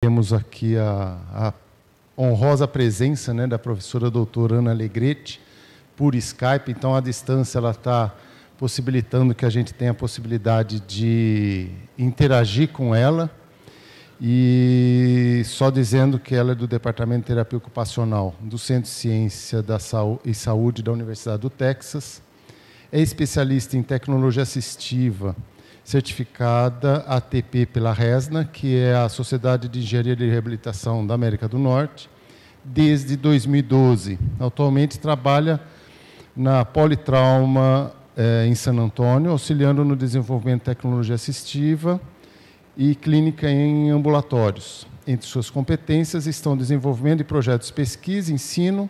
temos aqui a honrosa presença, né, da professora doutora Ana Alegretti, por Skype. Então, à distância, ela está possibilitando que a gente tenha a possibilidade de interagir com ela. E só dizendo que ela é do Departamento de Terapia Ocupacional do Centro de Ciência e Saúde da Universidade do Texas. É especialista em tecnologia assistiva, certificada ATP pela RESNA, que é a Sociedade de Engenharia de Reabilitação da América do Norte, desde 2012. Atualmente trabalha na Politrauma em San Antônio, auxiliando no desenvolvimento de tecnologia assistiva e clínica em ambulatórios. Entre suas competências estão o desenvolvimento de projetos de pesquisa, ensino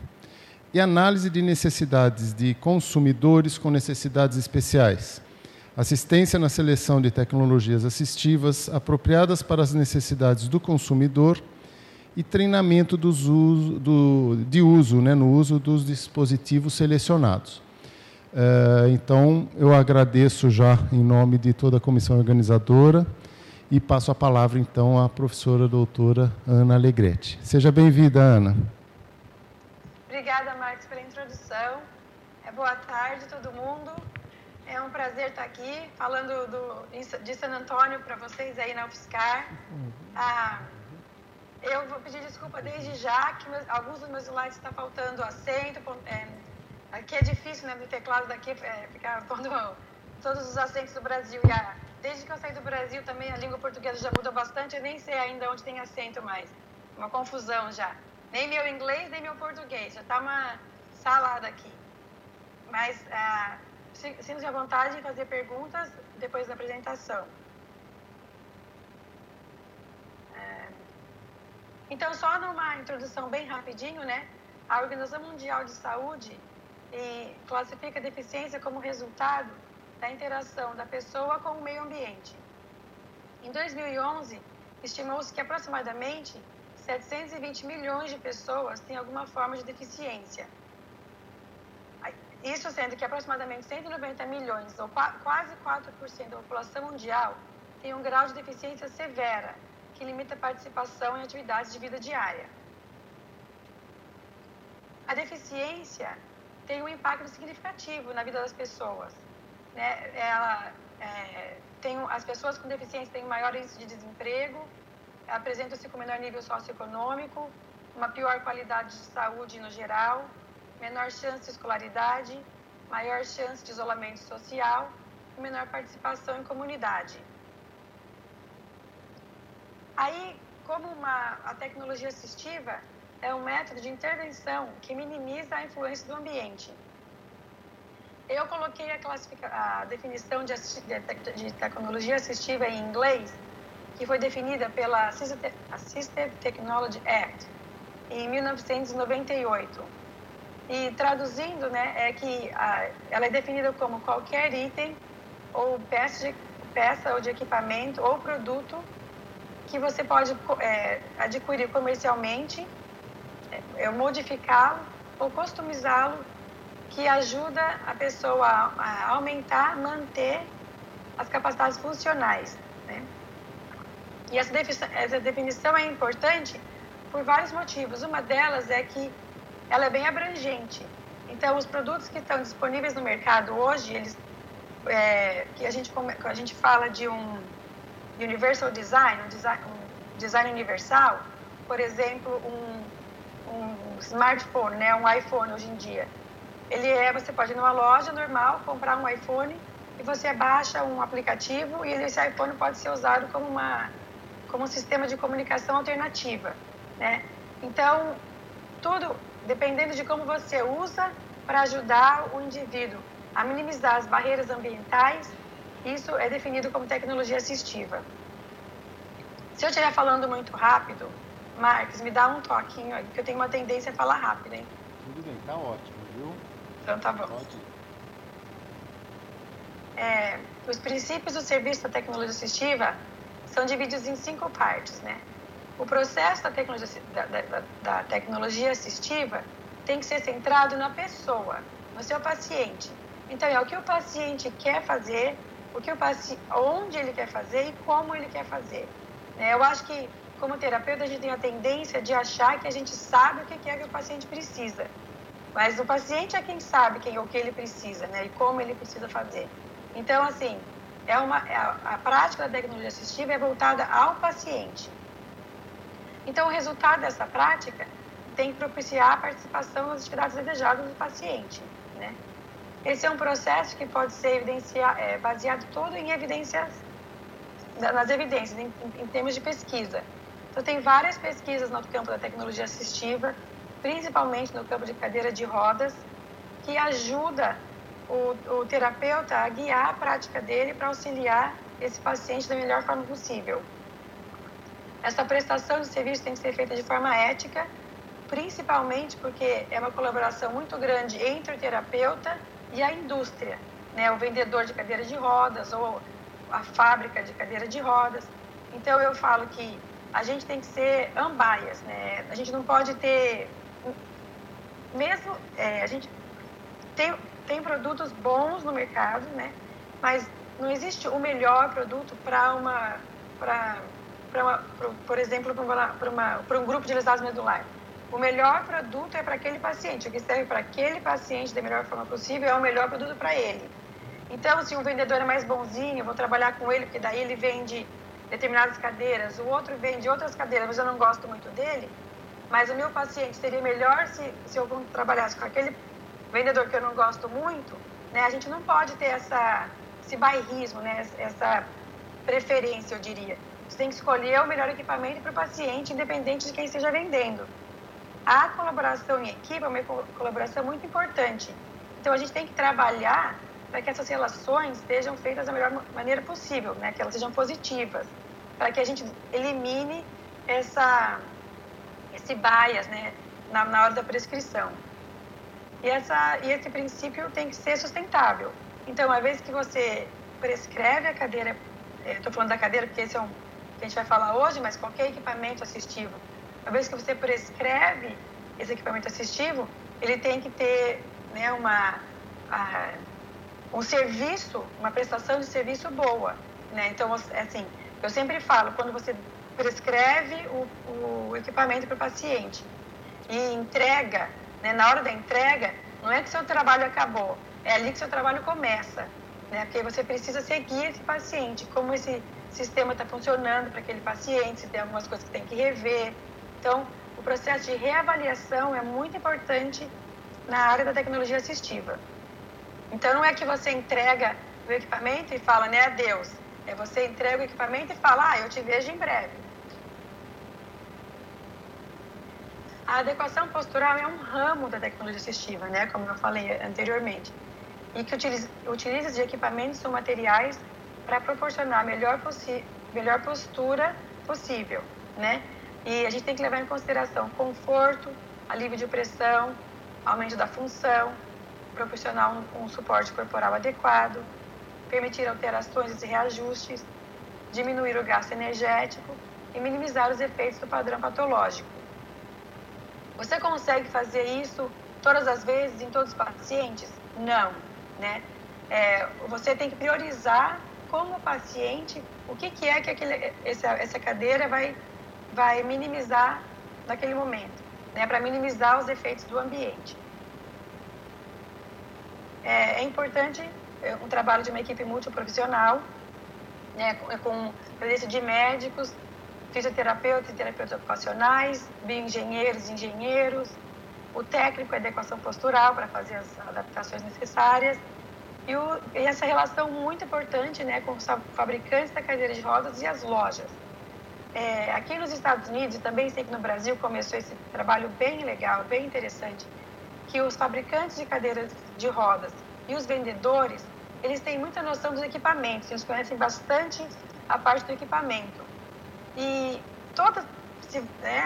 e análise de necessidades de consumidores com necessidades especiais, assistência na seleção de tecnologias assistivas apropriadas para as necessidades do consumidor e treinamento no uso dos dispositivos selecionados. Então, eu agradeço já em nome de toda a comissão organizadora e passo a palavra, então, à professora doutora Ana Alegretti. Seja bem-vinda, Ana. Obrigada, Marcos, pela introdução. Boa tarde, todo mundo. É um prazer estar aqui, falando de San Antônio para vocês aí na UFSCar. Eu vou pedir desculpa desde já, que alguns dos meus slides estão faltando acento. Aqui é difícil, né, do teclado daqui, ficar pondo todos os acentos do Brasil. Desde que eu saí do Brasil também a língua portuguesa já muda bastante, eu nem sei ainda onde tem acento mais. Uma confusão já. Nem meu inglês, nem meu português. Já está uma salada aqui. Mas sinta-se à vontade de fazer perguntas depois da apresentação. Então, só numa introdução bem rapidinho, né? A Organização Mundial de Saúde classifica a deficiência como resultado da interação da pessoa com o meio ambiente. Em 2011, estimou-se que aproximadamente 720 milhões de pessoas têm alguma forma de deficiência. Isso sendo que aproximadamente 190 milhões, ou quase 4% da população mundial, tem um grau de deficiência severa, que limita a participação em atividades de vida diária. A deficiência tem um impacto significativo na vida das pessoas. Né? As pessoas com deficiência têm um maior índice de desemprego, apresentam-se com menor nível socioeconômico, uma pior qualidade de saúde no geral, menor chance de escolaridade, maior chance de isolamento social e menor participação em comunidade. Aí, como a tecnologia assistiva é um método de intervenção que minimiza a influência do ambiente. Eu coloquei a definição de tecnologia assistiva em inglês, que foi definida pela Assistive Technology Act, em 1998. E traduzindo, né, ela é definida como qualquer item ou peça ou de equipamento ou produto que você pode adquirir comercialmente, modificá-lo ou customizá-lo, que ajuda a pessoa a aumentar, manter as capacidades funcionais. Né? E essa definição é importante por vários motivos. Uma delas é que ela é bem abrangente. Então, os produtos que estão disponíveis no mercado hoje, que a gente fala de um universal design, um design universal, por exemplo, um smartphone, né, um iPhone hoje em dia. Você pode ir numa loja normal, comprar um iPhone e você baixa um aplicativo e esse iPhone pode ser usado como um sistema de comunicação alternativa, né? Então, tudo dependendo de como você usa para ajudar o indivíduo a minimizar as barreiras ambientais, isso é definido como tecnologia assistiva. Se eu estiver falando muito rápido, Marcos, me dá um toquinho aí, porque eu tenho uma tendência a falar rápido, hein? Tudo bem, tá ótimo, viu? Então tá bom. Os princípios do serviço da tecnologia assistiva são divididos em 5 partes, né? O processo da tecnologia assistiva tem que ser centrado na pessoa, no seu paciente. Então, é o que o paciente quer fazer, onde ele quer fazer e como ele quer fazer. Eu acho que como terapeuta, a gente tem a tendência de achar que a gente sabe o que é que o paciente precisa. Mas o paciente é quem sabe o que ele precisa, né? E como ele precisa fazer. Então, assim, a prática da tecnologia assistiva é voltada ao paciente. Então, o resultado dessa prática tem que propiciar a participação nas atividades desejadas do paciente, né? Esse é um processo que pode ser baseado todo em evidências, nas evidências, em termos de pesquisa. Então, tem várias pesquisas no campo da tecnologia assistiva, principalmente no campo de cadeira de rodas, que ajuda o terapeuta a guiar a prática dele para auxiliar esse paciente da melhor forma possível. Essa prestação de serviço tem que ser feita de forma ética, principalmente porque é uma colaboração muito grande entre o terapeuta e a indústria, né? O vendedor de cadeira de rodas ou a fábrica de cadeira de rodas. Então, eu falo que a gente tem que ser unbiased, né? A gente não pode ter... a gente tem produtos bons no mercado, né? Mas não existe o melhor produto por exemplo, para um grupo de lesões medular. O melhor produto é para aquele paciente. O que serve para aquele paciente da melhor forma possível é o melhor produto para ele. Então, se um vendedor é mais bonzinho, eu vou trabalhar com ele, porque daí ele vende determinadas cadeiras, o outro vende outras cadeiras, mas eu não gosto muito dele, mas o meu paciente seria melhor se eu trabalhasse com aquele vendedor que eu não gosto muito, né? A gente não pode ter esse bairrismo, né? Essa preferência, eu diria. Você tem que escolher o melhor equipamento para o paciente, independente de quem esteja vendendo. A colaboração em equipe é uma colaboração muito importante. Então, a gente tem que trabalhar para que essas relações sejam feitas da melhor maneira possível, né? Que elas sejam positivas, para que a gente elimine esse bias, né? Na hora da prescrição. E esse princípio tem que ser sustentável. Então, uma vez que você prescreve a cadeira, estou falando da cadeira porque esse é que a gente vai falar hoje, mas qualquer equipamento assistivo, uma vez que você prescreve esse equipamento assistivo, ele tem que ter, né, um serviço, uma prestação de serviço boa, né? Então, assim, eu sempre falo, quando você prescreve o equipamento para o paciente e entrega, né, na hora da entrega, não é que seu trabalho acabou, é ali que seu trabalho começa, né? Porque você precisa seguir esse paciente, como esse sistema está funcionando para aquele paciente, se tem algumas coisas que tem que rever. Então, o processo de reavaliação é muito importante na área da tecnologia assistiva. Então, não é que você entrega o equipamento e fala, né, adeus. É você entrega o equipamento e fala, eu te vejo em breve. A adequação postural é um ramo da tecnologia assistiva, né, como eu falei anteriormente, e que utiliza de equipamentos ou materiais para proporcionar a melhor postura possível, né? E a gente tem que levar em consideração conforto, alívio de pressão, aumento da função, proporcionar um suporte corporal adequado, permitir alterações e reajustes, diminuir o gasto energético e minimizar os efeitos do padrão patológico. Você consegue fazer isso todas as vezes em todos os pacientes? Não, né? Você tem que priorizar como paciente o que é que essa cadeira vai minimizar naquele momento, né? Para minimizar os efeitos do ambiente. É importante um trabalho de uma equipe multiprofissional, né, com presença de médicos, fisioterapeutas e terapeutas ocupacionais, bioengenheiros e engenheiros, o técnico de adequação postural para fazer as adaptações necessárias, e essa relação muito importante, né, com os fabricantes da cadeira de rodas e as lojas. Aqui nos Estados Unidos, e também sei que no Brasil começou esse trabalho bem legal, bem interessante, que os fabricantes de cadeiras de rodas e os vendedores, eles têm muita noção dos equipamentos, eles conhecem bastante a parte do equipamento. E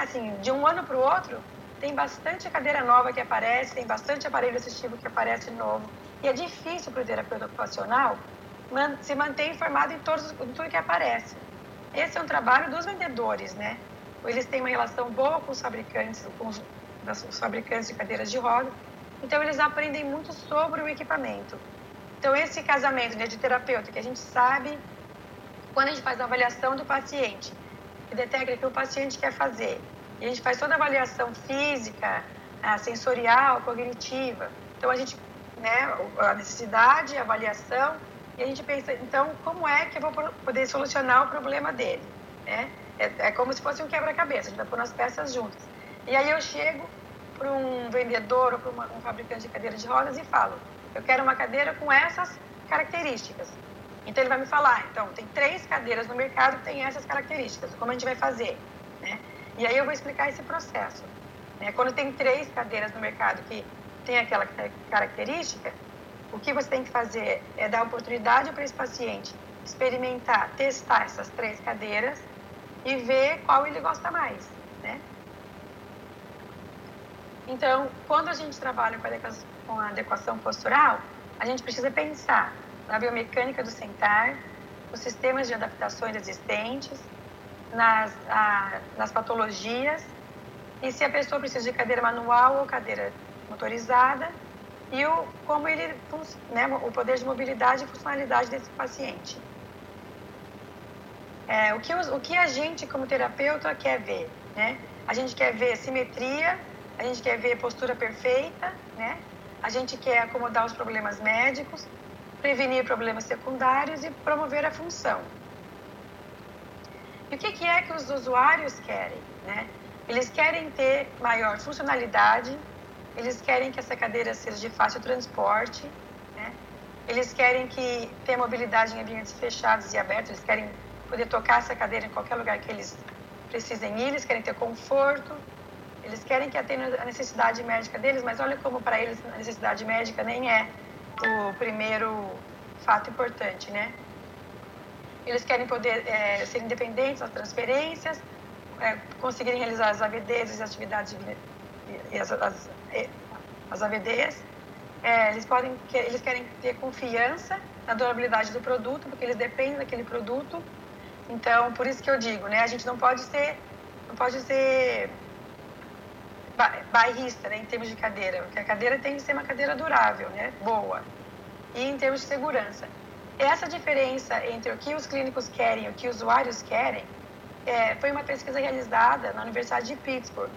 assim, de um ano para o outro, tem bastante cadeira nova que aparece, tem bastante aparelho assistivo que aparece novo. E é difícil para o terapeuta ocupacional se manter informado em tudo que aparece. Esse é um trabalho dos vendedores, né? Eles têm uma relação boa com os fabricantes, os fabricantes de cadeiras de roda, então eles aprendem muito sobre o equipamento. Então, esse casamento, né, de terapeuta, que a gente sabe, quando a gente faz a avaliação do paciente, que detecta o que o paciente quer fazer. E a gente faz toda a avaliação física, sensorial, cognitiva. Então, a gente, né, a necessidade, a avaliação, e a gente pensa, então, como é que eu vou poder solucionar o problema dele, né? É como se fosse um quebra-cabeça, a gente vai pôr as peças juntas. E aí eu chego para um vendedor ou para um fabricante de cadeira de rodas e falo, eu quero uma cadeira com essas características. Então, ele vai me falar, então, tem 3 cadeiras no mercado que têm essas características, como a gente vai fazer, né? E aí eu vou explicar esse processo. Né? Quando tem 3 cadeiras no mercado que tem aquela característica, o que você tem que fazer é dar oportunidade para esse paciente experimentar, testar essas 3 cadeiras e ver qual ele gosta mais, né? Então, quando a gente trabalha com a adequação postural, a gente precisa pensar na biomecânica do sentar, nos sistemas de adaptações existentes, nas patologias, e se a pessoa precisa de cadeira manual ou cadeira motorizada, e como ele, né, o poder de mobilidade e funcionalidade desse paciente. O que a gente, como terapeuta, quer ver, né? A gente quer ver simetria, a gente quer ver postura perfeita, né? A gente quer acomodar os problemas médicos, prevenir problemas secundários e promover a função. E o que é que os usuários querem, né? Eles querem ter maior funcionalidade, eles querem que essa cadeira seja de fácil transporte, né? Eles querem que tenha mobilidade em ambientes fechados e abertos, eles querem poder tocar essa cadeira em qualquer lugar que eles precisem ir, eles querem ter conforto, eles querem que atenda a necessidade médica deles, mas olha como para eles a necessidade médica nem é o primeiro fato importante, né? Eles querem poder ser independentes das transferências, conseguirem realizar as AVDs, as atividades e as AVDs. Eles querem ter confiança na durabilidade do produto, porque eles dependem daquele produto. Então, por isso que eu digo, né? A gente não pode ser bairrista, né, em termos de cadeira, porque a cadeira tem que ser uma cadeira durável, né? Boa. E em termos de segurança. Essa diferença entre o que os clínicos querem e o que os usuários querem foi uma pesquisa realizada na Universidade de Pittsburgh.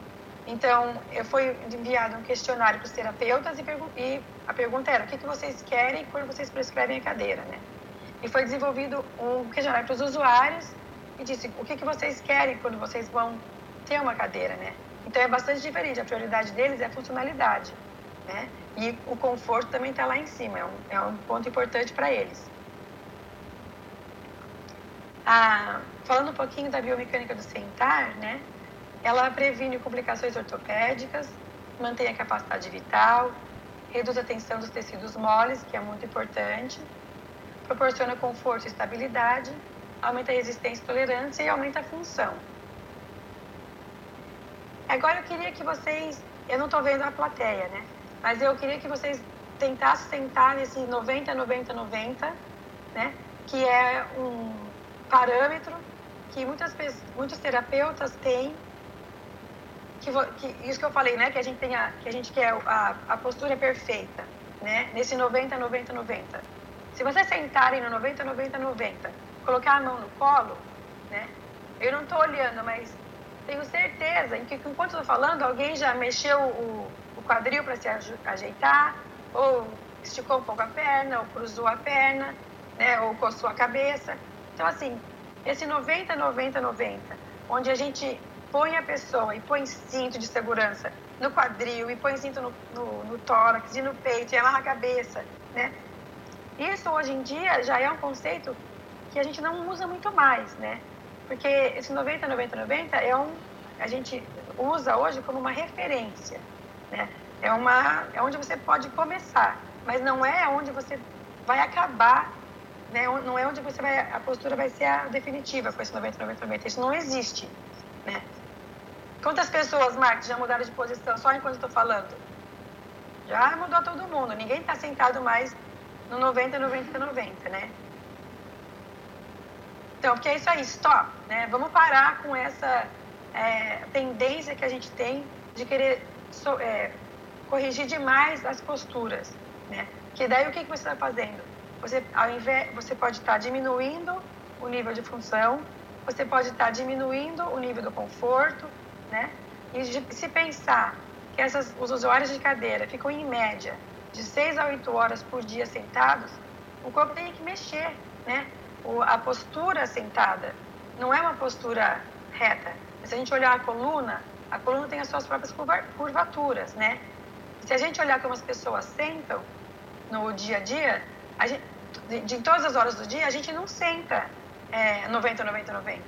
Então, foi enviado um questionário para os terapeutas e a pergunta era, o que vocês querem quando vocês prescrevem a cadeira, né? E foi desenvolvido um questionário para os usuários e disse, o que vocês querem quando vocês vão ter uma cadeira, né? Então, é bastante diferente. A prioridade deles é a funcionalidade, né? E o conforto também está lá em cima, é um ponto importante para eles. Falando um pouquinho da biomecânica do sentar, né? Ela previne complicações ortopédicas, mantém a capacidade vital, reduz a tensão dos tecidos moles, que é muito importante, proporciona conforto e estabilidade, aumenta a resistência e tolerância e aumenta a função. Agora eu queria que vocês, eu não estou vendo a plateia, né? Mas eu queria que vocês tentassem sentar nesse 90-90-90, né? Que é um parâmetro que muitos terapeutas têm, isso que eu falei, né? Que a gente quer a postura perfeita, né? Nesse 90-90-90. Se vocês sentarem no 90-90-90, colocar a mão no colo, né? Eu não estou olhando, mas tenho certeza que enquanto estou falando, alguém já mexeu o quadril para se ajeitar, ou esticou um pouco a perna, ou cruzou a perna, né? Ou coçou a cabeça. Então, assim, esse 90-90-90, onde a gente põe a pessoa e põe cinto de segurança no quadril, e põe cinto no tórax e no peito, e amarra a cabeça, né? Isso, hoje em dia, já é um conceito que a gente não usa muito mais, né? Porque esse 90-90-90 a gente usa hoje como uma referência, né? É onde você pode começar, mas não é onde você vai acabar, né? Não é onde a postura vai ser a definitiva com esse 90-90-90. Isso não existe, né? Quantas pessoas, Marcos, já mudaram de posição só enquanto estou falando? Já mudou todo mundo. Ninguém está sentado mais no 90-90-90, né? Então, porque é isso aí, stop, né? Vamos parar com essa tendência que a gente tem de querer corrigir demais as posturas, né? Que daí o que você está fazendo? Você pode estar diminuindo o nível de função, você pode estar diminuindo o nível do conforto, né? E se pensar que os usuários de cadeira ficam, em média, de 6 a 8 horas por dia sentados, o corpo tem que mexer, né? A postura sentada não é uma postura reta. Se a gente olhar a coluna tem as suas próprias curvaturas, né? Se a gente olhar como as pessoas sentam no dia a dia, em todas as horas do dia, a gente não senta 90, 90, 90.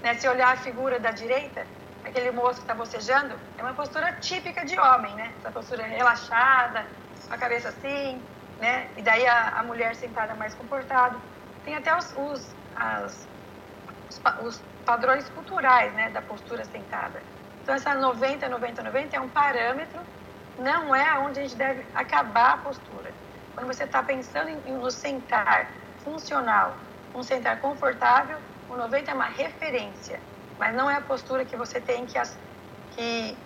Né? Se olhar a figura da direita, aquele moço que está bocejando, é uma postura típica de homem, né? Essa postura relaxada, a cabeça assim, né? E daí a mulher sentada mais comportada. Tem até os padrões culturais, né, da postura sentada. Então, essa 90, 90, 90 é um parâmetro, não é onde a gente deve acabar a postura. Quando você está pensando no sentar funcional, um sentar confortável, o 90 é uma referência, mas não é a postura que você tem que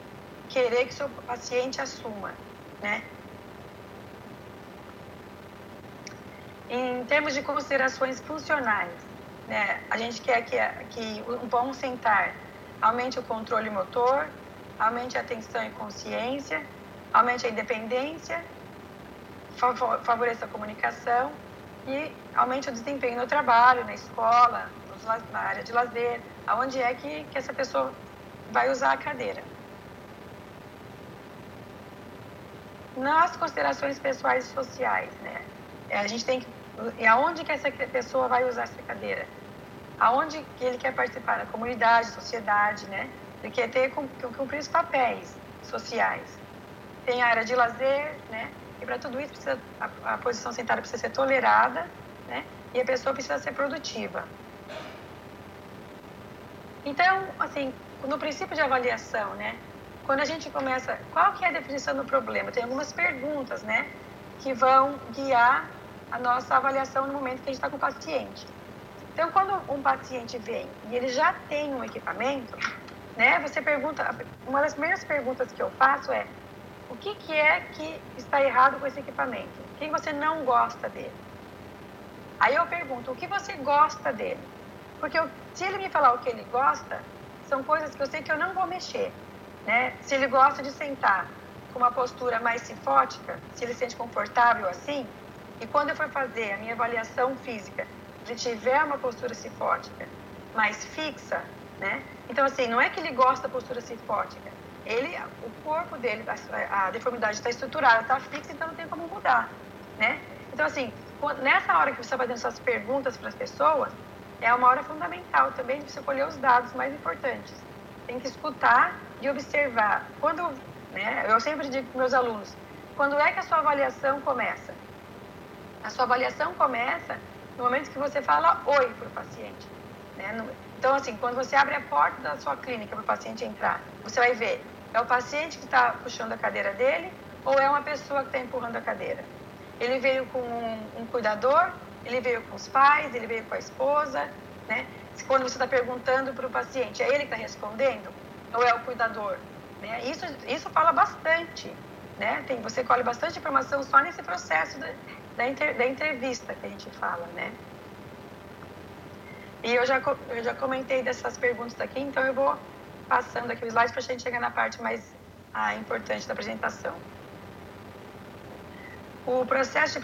querer que seu paciente assuma, né? Em termos de considerações funcionais, né, a gente quer que um bom sentar aumente o controle motor, aumente a atenção e consciência, aumente a independência, favoreça a comunicação e aumente o desempenho no trabalho, na escola, na área de lazer, aonde é que essa pessoa vai usar a cadeira. Nas considerações pessoais e sociais, né, a gente tem que... E aonde que essa pessoa vai usar essa cadeira? Aonde que ele quer participar? Na comunidade, sociedade, né? Ele quer cumprir os papéis sociais. Tem a área de lazer, né? E para tudo isso, a posição sentada precisa ser tolerada, né? E a pessoa precisa ser produtiva. Então, assim, no princípio de avaliação, né? Quando a gente começa... Qual que é a definição do problema? Tem algumas perguntas, né? Que vão guiar a nossa avaliação no momento que a gente está com o paciente. Então, quando um paciente vem e ele já tem um equipamento, né, você pergunta... Uma das primeiras perguntas que eu faço é: o que é que está errado com esse equipamento? O que você não gosta dele? Aí eu pergunto: o que você gosta dele? Porque se ele me falar o que ele gosta, são coisas que eu sei que eu não vou mexer, né? Se ele gosta de sentar com uma postura mais cifótica, se ele se sente confortável assim, e quando eu for fazer a minha avaliação física, ele tiver uma postura cifótica mais fixa, né? Então, assim, não é que ele gosta da postura cifótica. O corpo dele, a deformidade está estruturada, está fixa, então não tem como mudar, né? Então, assim, nessa hora que você está fazendo essas perguntas para as pessoas, é uma hora fundamental também de você colher os dados mais importantes. Tem que escutar e observar. Né, eu sempre digo para meus alunos: quando é que a sua avaliação começa? A sua avaliação começa no momento que você fala oi para o paciente, né? Então, assim, quando você abre a porta da sua clínica para o paciente entrar, você vai ver, é o paciente que está puxando a cadeira dele ou é uma pessoa que está empurrando a cadeira? Ele veio com um cuidador, ele veio com os pais, ele veio com a esposa, né? Quando você está perguntando para o paciente, é ele que está respondendo ou é o cuidador? Né? Isso fala bastante, né? Você colhe bastante informação só nesse processo da entrevista que a gente fala, né? E eu já comentei dessas perguntas aqui, então eu vou passando aqui os slides para a gente chegar na parte mais importante da apresentação. O processo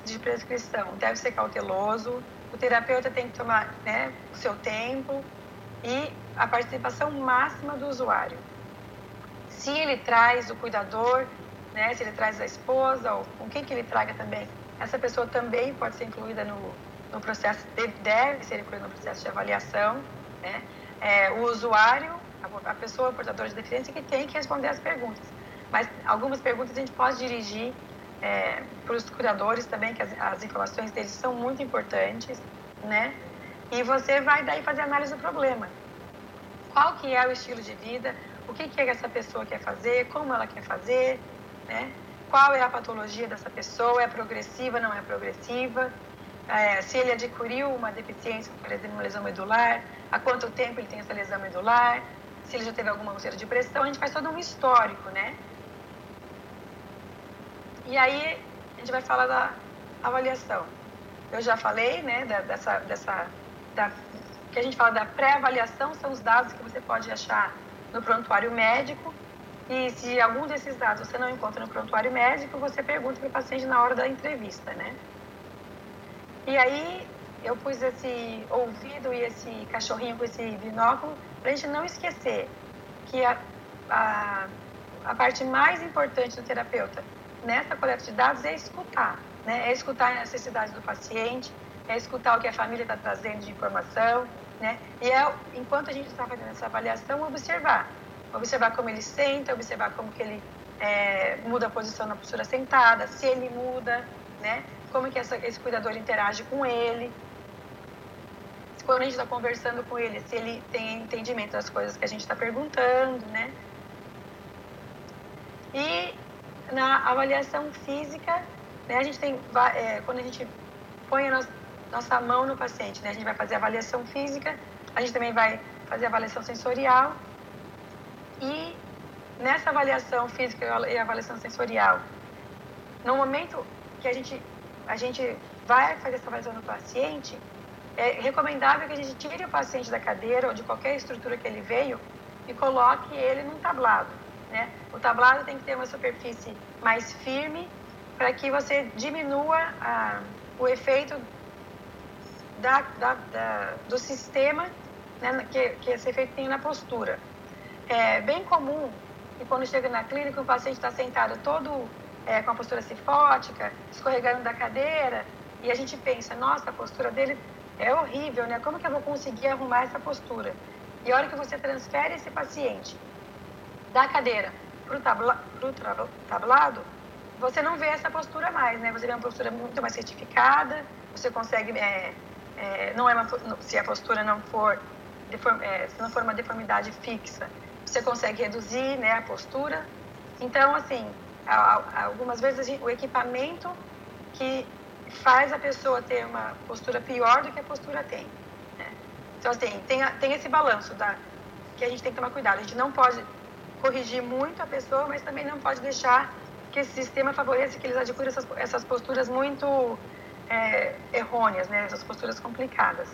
de prescrição deve ser cauteloso, o terapeuta tem que tomar, né, o seu tempo e a participação máxima do usuário. Se ele traz o cuidador, né, se ele traz a esposa ou com quem que ele traga também, essa pessoa também pode ser incluída no processo, deve ser incluída no processo de avaliação, né? O usuário, a pessoa portadora de deficiência, que tem que responder as perguntas. Mas algumas perguntas a gente pode dirigir para os cuidadores também, que as informações deles são muito importantes, né? E você vai daí fazer análise do problema. Qual que é o estilo de vida? O que é que essa pessoa quer fazer? Como ela quer fazer? Né? Qual é a patologia dessa pessoa? É progressiva, não é progressiva? Se ele adquiriu uma deficiência, por exemplo, uma lesão medular, há quanto tempo ele tem essa lesão medular? Se ele já teve alguma úlcera de pressão, a gente faz todo um histórico, né? E aí, a gente vai falar da avaliação. Eu já falei, né, que a gente fala da pré-avaliação são os dados que você pode achar no prontuário médico, e se algum desses dados você não encontra no prontuário médico, você pergunta para o paciente na hora da entrevista, né? E aí eu pus esse ouvido e esse cachorrinho com esse binóculo para a gente não esquecer que a parte mais importante do terapeuta nessa coleta de dados é escutar, né? É escutar as necessidades do paciente, é escutar o que a família está trazendo de informação, né? E enquanto a gente está fazendo essa avaliação, observar como ele senta, observar como que ele muda a posição na postura sentada, se ele muda, né? Como que esse cuidador interage com ele, quando a gente está conversando com ele, se ele tem entendimento das coisas que a gente está perguntando, né? E na avaliação física, né, a gente tem, quando a gente põe a nossa mão no paciente, né, a gente vai fazer a avaliação física, a gente também vai fazer a avaliação sensorial, e nessa avaliação física e avaliação sensorial, no momento que a gente vai fazer essa avaliação no paciente, é recomendável que a gente tire o paciente da cadeira ou de qualquer estrutura que ele veio e coloque ele num tablado, né? O tablado tem que ter uma superfície mais firme para que você diminua o efeito do sistema, né, que esse efeito tem na postura. É bem comum que quando chega na clínica o paciente está sentado todo com a postura cifótica, escorregando da cadeira, e a gente pensa, nossa, a postura dele é horrível, né? Como que eu vou conseguir arrumar essa postura? E a hora que você transfere esse paciente da cadeira para o tablado, você não vê essa postura mais, né? Você vê uma postura muito mais certificada, você consegue, se a postura não for, se não for uma deformidade fixa, você consegue reduzir, né, a postura. Então, assim, algumas vezes o equipamento que faz a pessoa ter uma postura pior do que a postura tem, né? Então, assim, tem esse balanço que a gente tem que tomar cuidado. A gente não pode corrigir muito a pessoa, mas também não pode deixar que esse sistema favoreça que eles adquiram essas posturas muito errôneas, né? Essas posturas complicadas.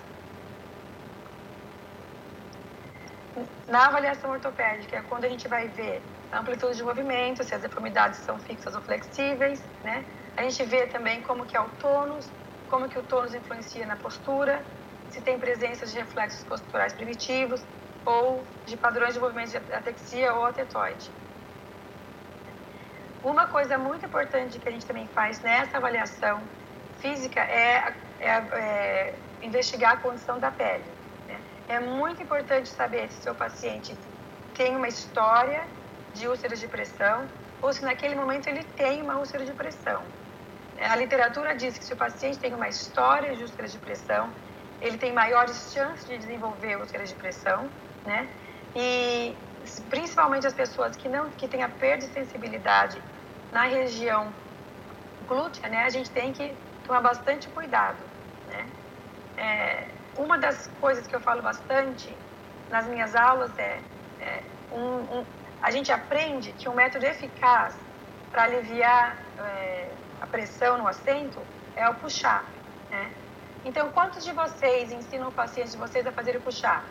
Na avaliação ortopédica, é quando a gente vai ver a amplitude de movimento, se as deformidades são fixas ou flexíveis, né? A gente vê também como que é o tônus, como que o tônus influencia na postura, se tem presença de reflexos posturais primitivos ou de padrões de movimento de atexia ou atetoide. Uma coisa muito importante que a gente também faz nessa avaliação física é investigar a condição da pele, né? É muito importante saber se o seu paciente tem uma história de úlceras de pressão ou se naquele momento ele tem uma úlcera de pressão. A literatura diz que se o paciente tem uma história de úlceras de pressão, ele tem maiores chances de desenvolver úlceras de pressão, né? E principalmente as pessoas que têm a perda de sensibilidade na região glútea, né? A gente tem que tomar bastante cuidado, né? Uma das coisas que eu falo bastante nas minhas aulas a gente aprende que um método eficaz para aliviar a pressão no assento é o push-up, né? Então, quantos de vocês ensinam o paciente de vocês a fazer o push-up?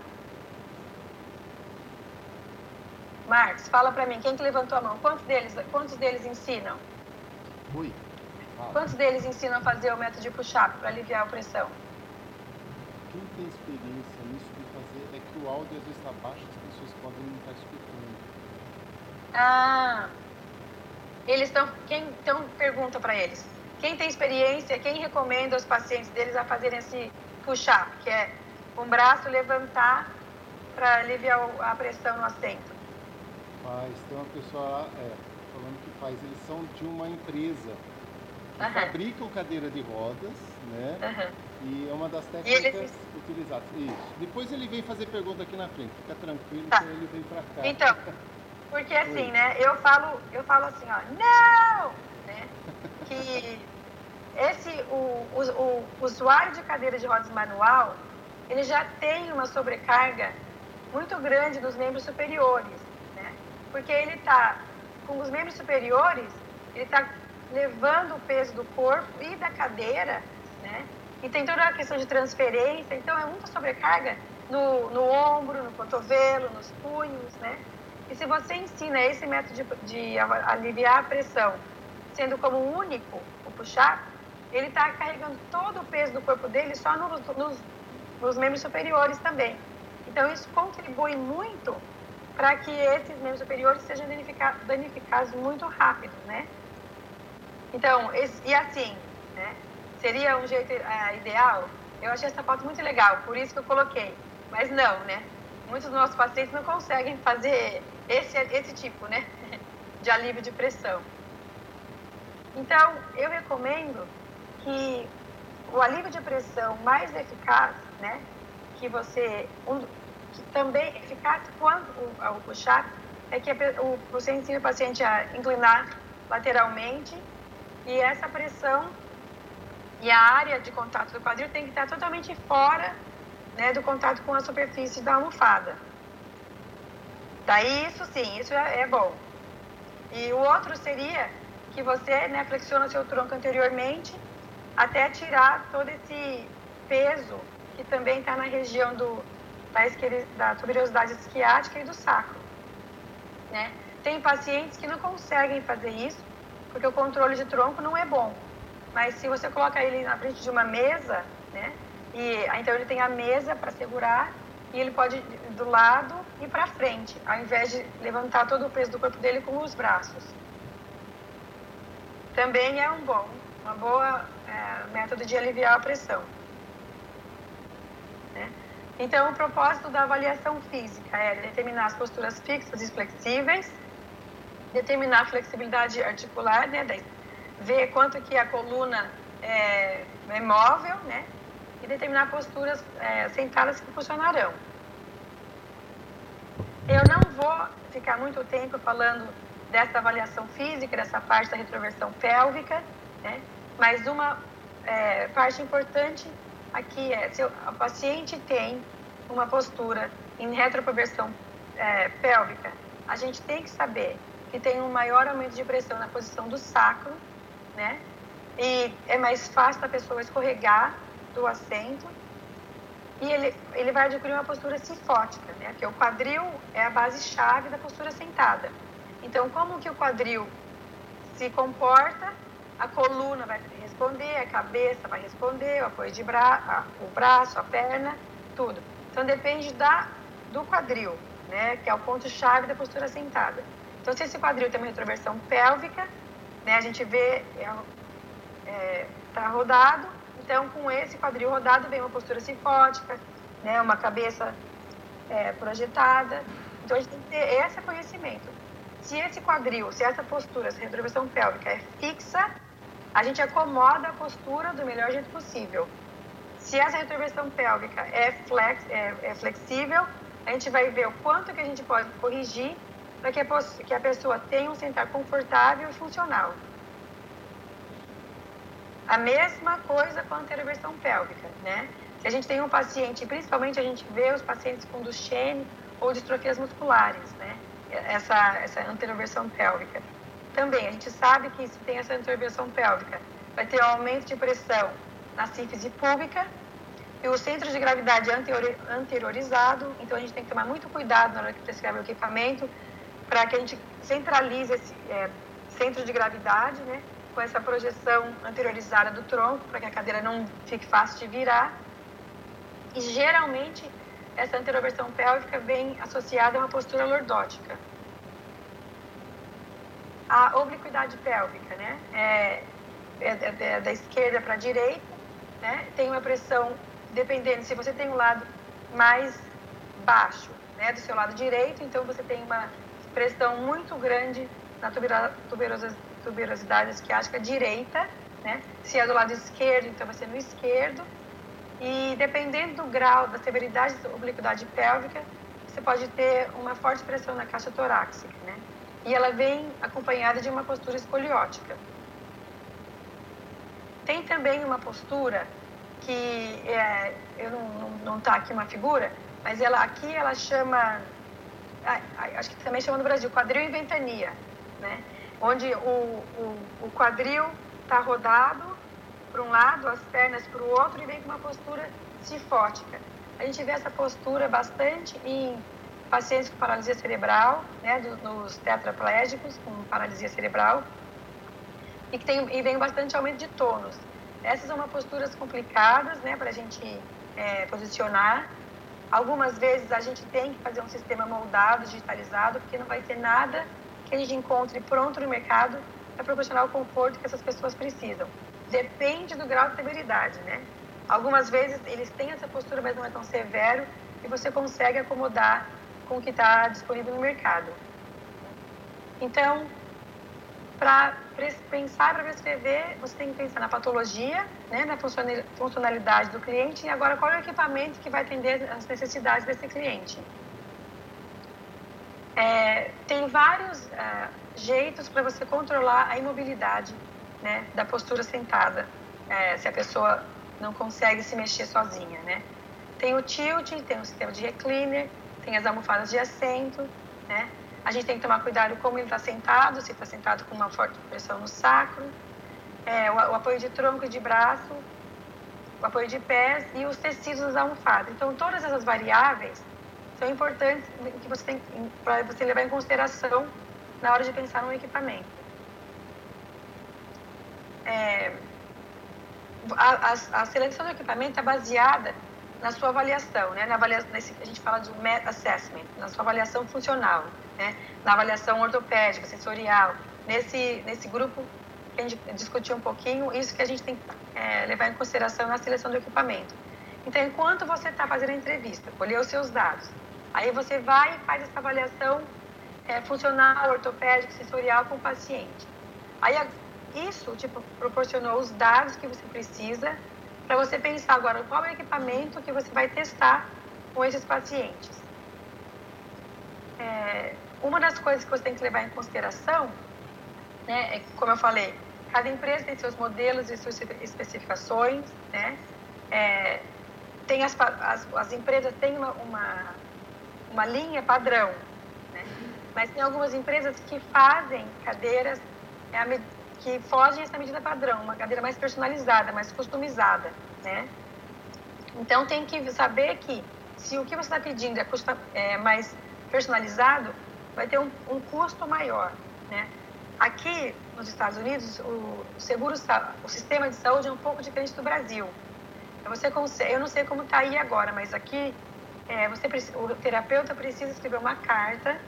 Marcos, fala para mim, quem que levantou a mão? Quantos deles ensinam? Ui. Quantos deles ensinam a fazer o método de push-up para aliviar a pressão? Quem tem experiência nisso de fazer é que o áudio às vezes está baixo, as pessoas podem não estar escutando. Então pergunta para eles. Quem tem experiência, quem recomenda aos pacientes deles a fazerem esse push-up, que é um braço levantar para aliviar a pressão no assento? Tem uma pessoa lá falando que faz. Eles são de uma empresa que fabricam cadeira de rodas, né? E é uma das técnicas utilizadas. Isso. Depois ele vem fazer pergunta aqui na frente. Fica tranquilo que ele vem para cá. Então, porque assim, né? Eu falo assim, ó, não, né? Que o usuário de cadeira de rodas manual, ele já tem uma sobrecarga muito grande nos membros superiores, né? Porque ele está com os membros superiores, ele está levando o peso do corpo e da cadeira, né? E tem toda a questão de transferência, então é muita sobrecarga no ombro, no cotovelo, nos punhos, né? E se você ensina esse método de aliviar a pressão, sendo como único o push-up, ele está carregando todo o peso do corpo dele só nos membros superiores também. Então, isso contribui muito para que esses membros superiores sejam danificados muito rápido, né? Então, e assim, né? Seria um jeito ideal? Eu achei essa foto muito legal, por isso que eu coloquei. Mas não, né? Muitos dos nossos pacientes não conseguem fazer esse tipo, né? De alívio de pressão. Então, eu recomendo que o alívio de pressão mais eficaz, né? Que também é eficaz quanto o push-up, é que você ensina o paciente a inclinar lateralmente e essa pressão e a área de contato do quadril tem que estar totalmente fora, né, do contato com a superfície da almofada. Daí, isso sim, isso é bom. E o outro seria que você, né, flexiona o seu tronco anteriormente até tirar todo esse peso que também está na região da tuberosidade esquiática e do sacro, né? Tem pacientes que não conseguem fazer isso porque o controle de tronco não é bom. Mas se você coloca ele na frente de uma mesa, né? Então ele tem a mesa para segurar e ele pode ir do lado e para frente, ao invés de levantar todo o peso do corpo dele com os braços. Também é uma boa método de aliviar a pressão, né? Então, o propósito da avaliação física é determinar as posturas fixas e flexíveis, determinar a flexibilidade articular, né? Ver quanto que a coluna é móvel, né? E determinar posturas sentadas que funcionarão. Eu não vou ficar muito tempo falando dessa avaliação física, dessa parte da retroversão pélvica, né? Mas uma parte importante aqui é, se o paciente tem uma postura em retroversão pélvica, a gente tem que saber que tem um maior aumento de pressão na posição do sacro, né? E é mais fácil da pessoa escorregar do assento e ele vai adquirir uma postura cifótica, né? Porque o quadril é a base-chave da postura sentada. Então, como que o quadril se comporta, a coluna vai responder, a cabeça vai responder, o apoio de o braço, a perna, tudo. Então, depende do quadril, né? Que é o ponto-chave da postura sentada. Então, se esse quadril tem uma retroversão pélvica, né? A gente vê, tá rodado. Então, com esse quadril rodado, vem uma postura cifótica, né? Uma cabeça projetada. Então, a gente tem que ter esse conhecimento. Se esse quadril, se essa postura, essa retroversão pélvica é fixa, a gente acomoda a postura do melhor jeito possível. Se essa retroversão pélvica é flexível, a gente vai ver o quanto que a gente pode corrigir para que a pessoa tenha um sentar confortável e funcional. A mesma coisa com a anteroversão pélvica, né? Se a gente tem um paciente, principalmente a gente vê os pacientes com Duchenne ou distrofias musculares, né? Essa anteroversão pélvica. Também, a gente sabe que se tem essa anteroversão pélvica, vai ter um aumento de pressão na síntese púbica e o centro de gravidade anteriorizado, então a gente tem que tomar muito cuidado na hora que prescreve o equipamento para que a gente centralize esse centro de gravidade, né? Com essa projeção anteriorizada do tronco, para que a cadeira não fique fácil de virar. E, geralmente, essa anteroversão pélvica vem associada a uma postura lordótica. A obliquidade pélvica, né? Da esquerda para a direita, né? Tem uma pressão, dependendo, se você tem um lado mais baixo, né? Do seu lado direito, então você tem uma pressão muito grande na tuberosidade esquiática direita, né? Se é do lado esquerdo, então vai ser no esquerdo. E dependendo do grau, da severidade da obliquidade pélvica, você pode ter uma forte pressão na caixa torácica, né? E ela vem acompanhada de uma postura escoliótica. Tem também uma postura que, não está aqui uma figura, mas aqui ela chama, acho que também chama no Brasil, quadril em ventania, né? Onde o quadril está rodado para um lado, as pernas para o outro e vem com uma postura cifótica. a gente vê essa postura bastante em pacientes com paralisia cerebral, né, nos tetraplégicos com paralisia cerebral, e vem bastante aumento de tônus. Essas são posturas complicadas, né, para a gente posicionar. Algumas vezes a gente tem que fazer um sistema moldado, digitalizado, porque não vai ter nada que a gente encontre pronto no mercado para proporcionar o conforto que essas pessoas precisam. Depende do grau de severidade, né? Algumas vezes eles têm essa postura, mas não é tão severo, e você consegue acomodar com o que está disponível no mercado. Então, para pensar, para prescrever, você tem que pensar na patologia, né, na funcionalidade do cliente, e agora qual é o equipamento que vai atender as necessidades desse cliente. Tem vários jeitos para você controlar a imobilidade, né, da postura sentada, se a pessoa não consegue se mexer sozinha, né. Tem o tilt, tem o sistema de recliner, tem as almofadas de assento, né. A gente tem que tomar cuidado como ele está sentado, se está sentado com uma forte pressão no sacro, o apoio de tronco e de braço, o apoio de pés e os tecidos das almofadas. Então, todas essas variáveis são importantes que você tem para você levar em consideração na hora de pensar no equipamento. A seleção do equipamento é baseada na sua avaliação, né? A gente fala de assessment, na sua avaliação funcional, né? Na avaliação ortopédica, sensorial, nesse grupo que a gente discutiu um pouquinho, isso que a gente tem que levar em consideração na seleção do equipamento. Então, enquanto você está fazendo a entrevista, colher os seus dados, aí você vai e faz essa avaliação funcional, ortopédica, sensorial com o paciente. Aí isso te proporcionou os dados que você precisa para você pensar agora qual é o equipamento que você vai testar com esses pacientes. Uma das coisas que você tem que levar em consideração, né, como eu falei, cada empresa tem seus modelos e suas especificações, né? Tem as empresas têm uma linha padrão, né? Mas tem algumas empresas que fazem cadeiras que fogem essa medida padrão, uma cadeira mais personalizada, mais customizada, né? Então, tem que saber que se o que você está pedindo é mais personalizado, vai ter um custo maior, né? Aqui, nos Estados Unidos, o sistema de saúde é um pouco diferente do Brasil. Eu não sei como está aí agora, mas aqui o terapeuta precisa escrever uma carta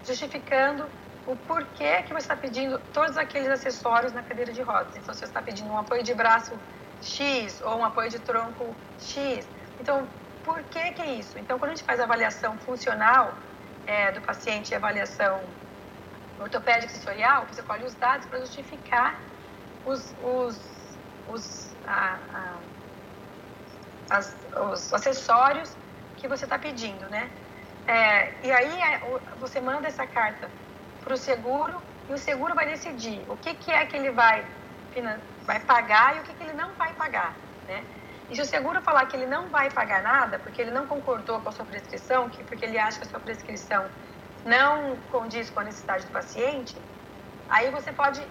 justificando o porquê que você está pedindo todos aqueles acessórios na cadeira de rodas. Então, se você está pedindo um apoio de braço X ou um apoio de tronco X. Então, por que é isso? Então, quando a gente faz a avaliação funcional do paciente e avaliação ortopédica e sensorial, você colhe os dados para justificar os acessórios que você está pedindo, né? E aí você manda essa carta para o seguro e o seguro vai decidir o que é que ele vai pagar e o que ele não vai pagar, né? E se o seguro falar que ele não vai pagar nada, porque ele não concordou com a sua prescrição, porque ele acha que a sua prescrição não condiz com a necessidade do paciente, aí você pode,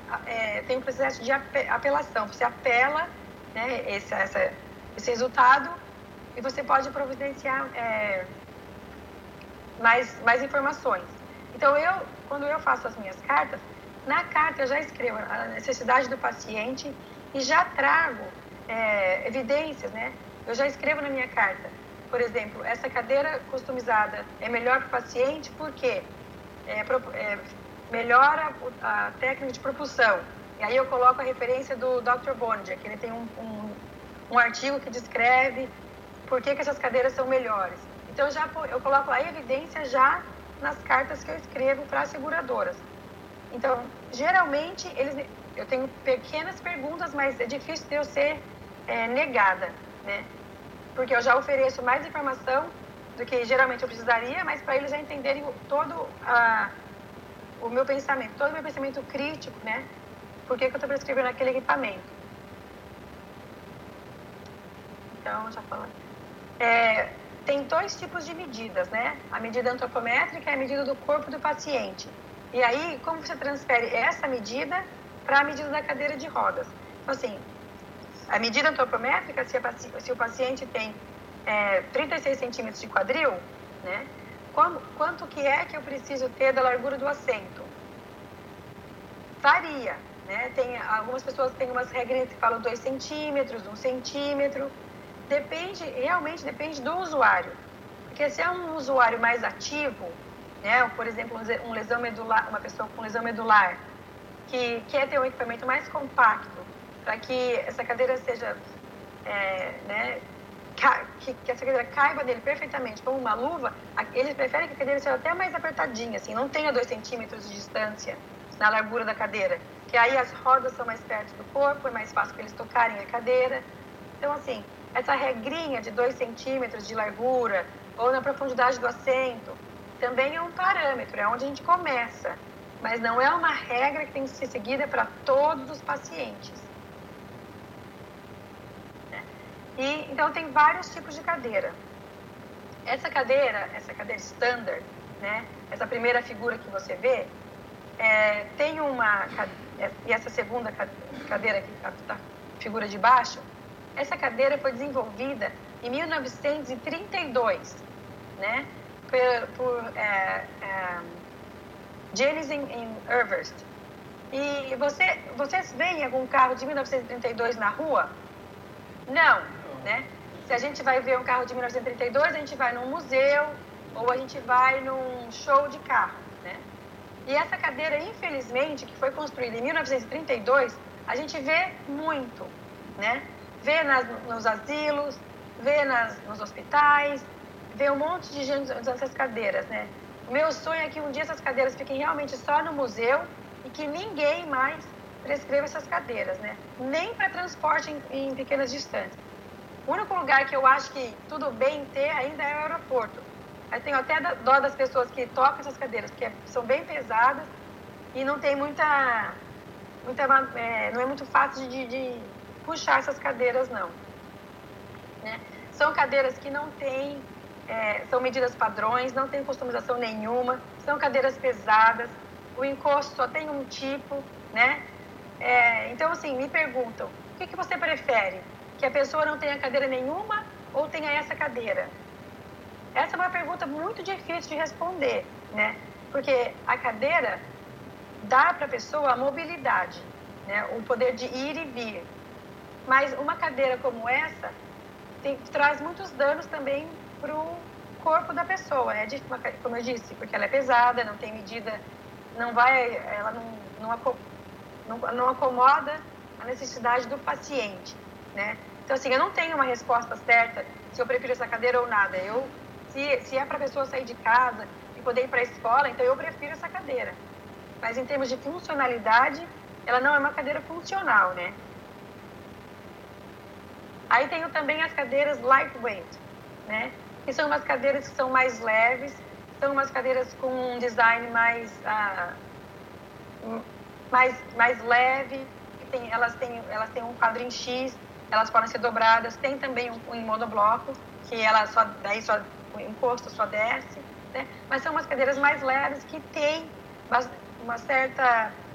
tem um processo de apelação, você apela, né, esse resultado e você pode providenciar mais informações. Então, quando eu faço as minhas cartas, na carta eu já escrevo a necessidade do paciente e já trago evidências, né? Eu já escrevo na minha carta, por exemplo, essa cadeira customizada é melhor para o paciente porque melhora a técnica de propulsão. E aí eu coloco a referência do Dr. Bondia, que ele tem um artigo que descreve por que essas cadeiras são melhores. Então, eu coloco a evidência já nas cartas que eu escrevo para as seguradoras. Então, geralmente, eu tenho pequenas perguntas, mas é difícil de eu ser negada, né? Porque eu já ofereço mais informação do que geralmente eu precisaria, mas para eles já entenderem todo o meu pensamento, todo o meu pensamento crítico, né? Por que eu estou prescrevendo aquele equipamento. Então, já falando. Tem dois tipos de medidas, né? A medida antropométrica é a medida do corpo do paciente. E aí, como você transfere essa medida para a medida da cadeira de rodas? Então, assim, a medida antropométrica, se o paciente tem 36 centímetros de quadril, né? Quanto que é que eu preciso ter da largura do assento? Varia, né? Algumas pessoas têm umas regras que falam 2 centímetros, 1 centímetro. Realmente depende do usuário. Porque se é um usuário mais ativo, né? Por exemplo, uma pessoa com lesão medular, que quer ter um equipamento mais compacto, para que essa cadeira seja, que essa cadeira caiba nele perfeitamente, como uma luva, eles preferem que a cadeira seja até mais apertadinha, assim, não tenha 2 centímetros de distância na largura da cadeira, que aí as rodas são mais perto do corpo, é mais fácil para eles tocarem a cadeira. Então, assim, essa regrinha de 2 centímetros de largura, ou na profundidade do assento, também é um parâmetro, é onde a gente começa, mas não é uma regra que tem que ser seguida para todos os pacientes. Então, tem vários tipos de cadeira. Essa cadeira standard, né? Essa primeira figura que você vê, e essa segunda cadeira aqui, a figura de baixo, essa cadeira foi desenvolvida em 1932, né? Por Janis e Everest. E vocês veem algum carro de 1932 na rua? Não, né? Se a gente vai ver um carro de 1932, a gente vai num museu ou a gente vai num show de carro, né? E essa cadeira, infelizmente, que foi construída em 1932, a gente vê muito, né? Vê nos asilos, vê nos hospitais, vê um monte de gente usando essas cadeiras, né? O meu sonho é que um dia essas cadeiras fiquem realmente só no museu e que ninguém mais prescreva essas cadeiras, né? Nem para transporte em pequenas distâncias. O único lugar que eu acho que tudo bem ter ainda é o aeroporto. Aí tenho até dó das pessoas que tocam essas cadeiras, porque são bem pesadas e não tem não é muito fácil de puxar essas cadeiras, não. Né? São cadeiras que não têm, são medidas padrões, não tem customização nenhuma, são cadeiras pesadas, o encosto só tem um tipo, né? Então, assim, me perguntam, o que você prefere? Que a pessoa não tenha cadeira nenhuma ou tenha essa cadeira? Essa é uma pergunta muito difícil de responder, né? Porque a cadeira dá para a pessoa a mobilidade, né? O poder de ir e vir. Mas uma cadeira como essa traz muitos danos também para o corpo da pessoa, né? Como eu disse, porque ela é pesada, não tem medida, ela não acomoda a necessidade do paciente, né? Então, assim, eu não tenho uma resposta certa se eu prefiro essa cadeira ou nada. Se é para a pessoa sair de casa e poder ir para a escola, então eu prefiro essa cadeira. Mas em termos de funcionalidade, ela não é uma cadeira funcional, né? Aí tenho também as cadeiras lightweight, né? Que são umas cadeiras que são mais leves, são umas cadeiras com um design mais leve, elas têm um quadro em X, elas podem ser dobradas, tem também um em monobloco, que o encosto só desce, né? Mas são umas cadeiras mais leves que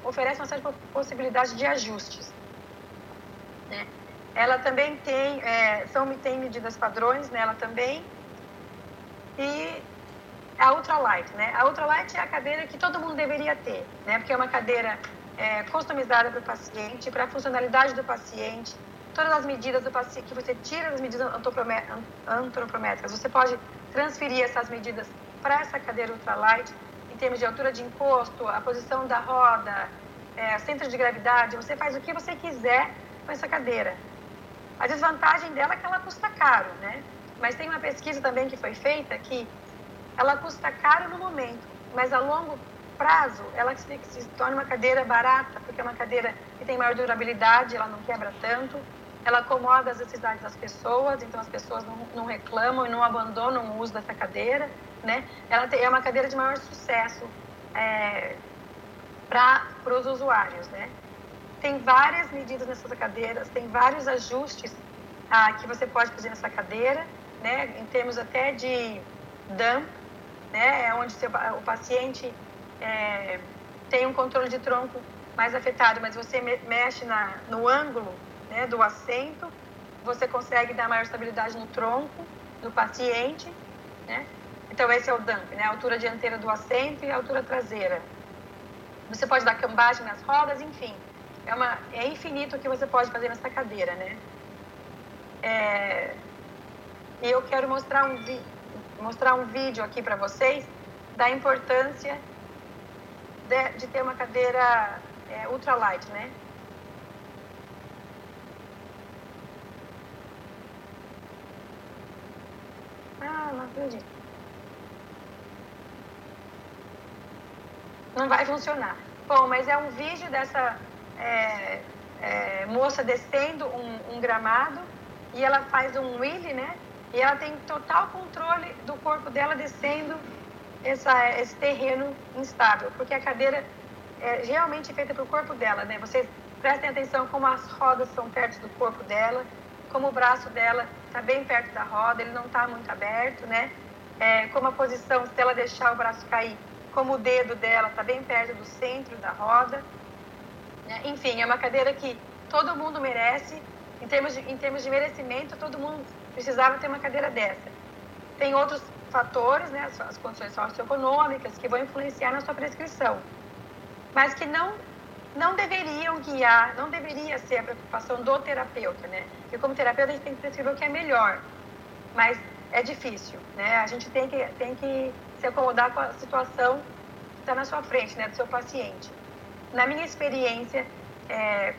oferecem uma certa possibilidade de ajustes, né? Ela também tem medidas padrões nela também. E a ultralight, né? A ultralight é a cadeira que todo mundo deveria ter, né? Porque é uma cadeira customizada para o paciente, para a funcionalidade do paciente, todas as medidas do paciente, que você tira das medidas antropométricas, você pode transferir essas medidas para essa cadeira ultralight, em termos de altura de encosto, a posição da roda, centro de gravidade, você faz o que você quiser com essa cadeira. A desvantagem dela é que ela custa caro, né? Mas tem uma pesquisa também que foi feita que ela custa caro no momento, mas a longo prazo ela se torna uma cadeira barata, porque é uma cadeira que tem maior durabilidade, ela não quebra tanto, ela acomoda as necessidades das pessoas, então as pessoas não reclamam e não abandonam o uso dessa cadeira, né? Ela é uma cadeira de maior sucesso para os usuários, né? Tem várias medidas nessas cadeiras, tem vários ajustes que você pode fazer nessa cadeira, né? Em termos até de dump, né? Onde o paciente tem um controle de tronco mais afetado, mas você mexe no ângulo, né, do assento, você consegue dar maior estabilidade no tronco do paciente, né? Então, esse é o dump, né? A altura dianteira do assento e a altura traseira. Você pode dar cambagem nas rodas, enfim. É infinito o que você pode fazer nessa cadeira, né? E eu quero mostrar um vídeo aqui para vocês da importância de ter uma cadeira ultralight, né? Não acredito. Não vai funcionar. Bom, mas é um vídeo dessa moça descendo um gramado e ela faz um wheelie, né? E ela tem total controle do corpo dela descendo esse terreno instável, porque a cadeira é realmente feita para o corpo dela, né? Vocês prestem atenção como as rodas são perto do corpo dela, como o braço dela está bem perto da roda, ele não está muito aberto, né? Como a posição, se ela deixar o braço cair, como o dedo dela está bem perto do centro da roda. Enfim, é uma cadeira que todo mundo merece. Em termos de merecimento, todo mundo precisava ter uma cadeira dessa. Tem outros fatores, né, as condições socioeconômicas, que vão influenciar na sua prescrição, mas que não deveriam guiar, não deveria ser a preocupação do terapeuta, né? Porque como terapeuta a gente tem que prescrever o que é melhor, mas é difícil, né? A gente tem que se acomodar com a situação que está na sua frente, né, do seu paciente. Na minha experiência,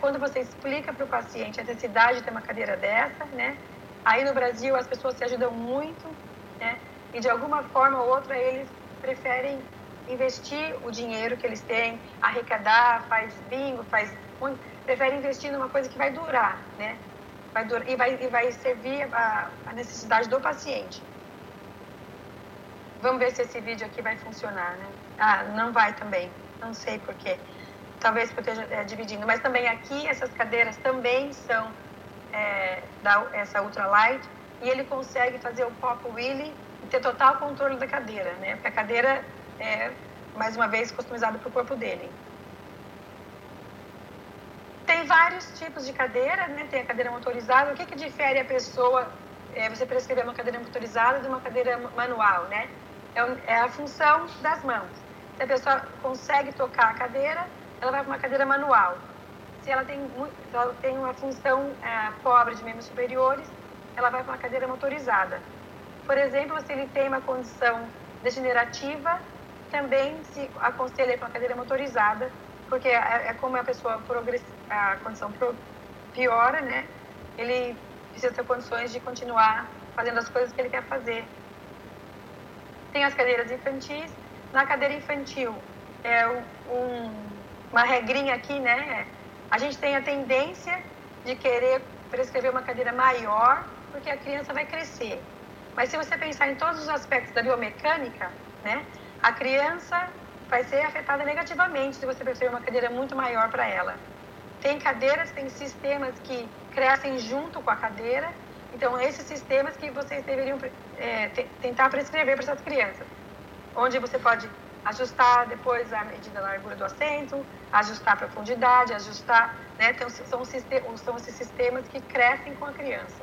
quando você explica para o paciente a necessidade de ter uma cadeira dessa, né? Aí no Brasil as pessoas se ajudam muito, né? E de alguma forma ou outra eles preferem investir o dinheiro que eles têm, arrecadar, faz bingo, preferem investir numa coisa que vai durar, né? E vai servir a necessidade do paciente. Vamos ver se esse vídeo aqui vai funcionar, né? Não vai também, não sei por quê. Talvez porque eu esteja dividindo, mas também aqui essas cadeiras também são essa ultralight, e ele consegue fazer o pop wheelie e ter total controle da cadeira, né? Porque a cadeira é, mais uma vez, customizada para o corpo dele. Tem vários tipos de cadeira, né? Tem a cadeira motorizada. O que difere a pessoa, você prescrever uma cadeira motorizada de uma cadeira manual, né? É a função das mãos. Se a pessoa consegue tocar a cadeira, ela vai para uma cadeira manual. Se ela tem uma função pobre de membros superiores, ela vai para uma cadeira motorizada. Por exemplo, se ele tem uma condição degenerativa, também se aconselha para uma cadeira motorizada, porque como a pessoa a condição piora, né? Ele precisa ter condições de continuar fazendo as coisas que ele quer fazer. Tem as cadeiras infantis. Na cadeira infantil, uma regrinha aqui, né? A gente tem a tendência de querer prescrever uma cadeira maior, porque a criança vai crescer. Mas se você pensar em todos os aspectos da biomecânica, né? A criança vai ser afetada negativamente se você prescrever uma cadeira muito maior para ela. Tem cadeiras, tem sistemas que crescem junto com a cadeira. Então, esses sistemas que vocês deveriam tentar prescrever para essas crianças. Onde você pode ajustar depois a medida da largura do assento, ajustar a profundidade, ajustar, né? Então, são esses sistemas que crescem com a criança.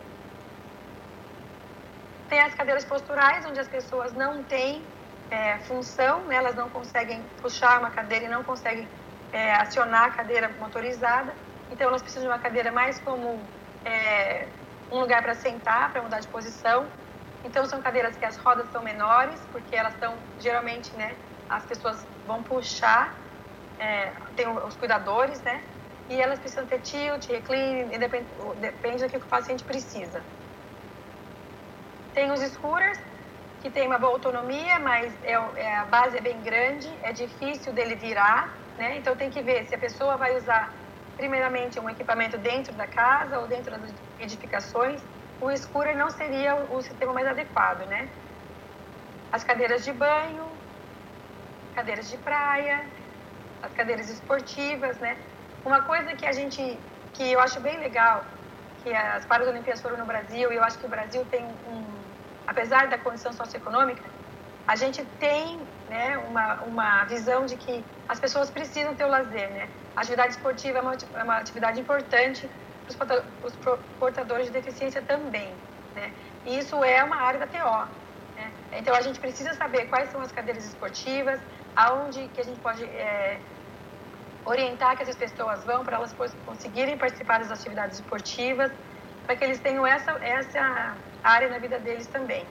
Tem as cadeiras posturais, onde as pessoas não têm função, né? Elas não conseguem puxar uma cadeira e não conseguem acionar a cadeira motorizada. Então, elas precisam de uma cadeira mais como um lugar para sentar, para mudar de posição. Então, são cadeiras que as rodas são menores, porque elas estão, geralmente, né? As pessoas vão puxar, tem os cuidadores, né? E elas precisam ter tilt, recline, depende do que o paciente precisa. Tem os scooters, que tem uma boa autonomia, mas a base é bem grande, é difícil dele virar, né? Então tem que ver se a pessoa vai usar, primeiramente, um equipamento dentro da casa ou dentro das edificações. O scooter não seria o sistema mais adequado, né? As cadeiras de banho, cadeiras de praia, as cadeiras esportivas, né? Uma coisa que eu acho bem legal, que as Paralimpíadas foram no Brasil, e eu acho que o Brasil tem apesar da condição socioeconômica, a gente tem, né, uma visão de que as pessoas precisam ter o lazer, né? A atividade esportiva é uma atividade importante para os portadores de deficiência também, né? E isso é uma área da TO. Né? Então, a gente precisa saber quais são as cadeiras esportivas, aonde que a gente pode orientar que essas pessoas vão para elas conseguirem participar das atividades esportivas, para que eles tenham essa área na vida deles também.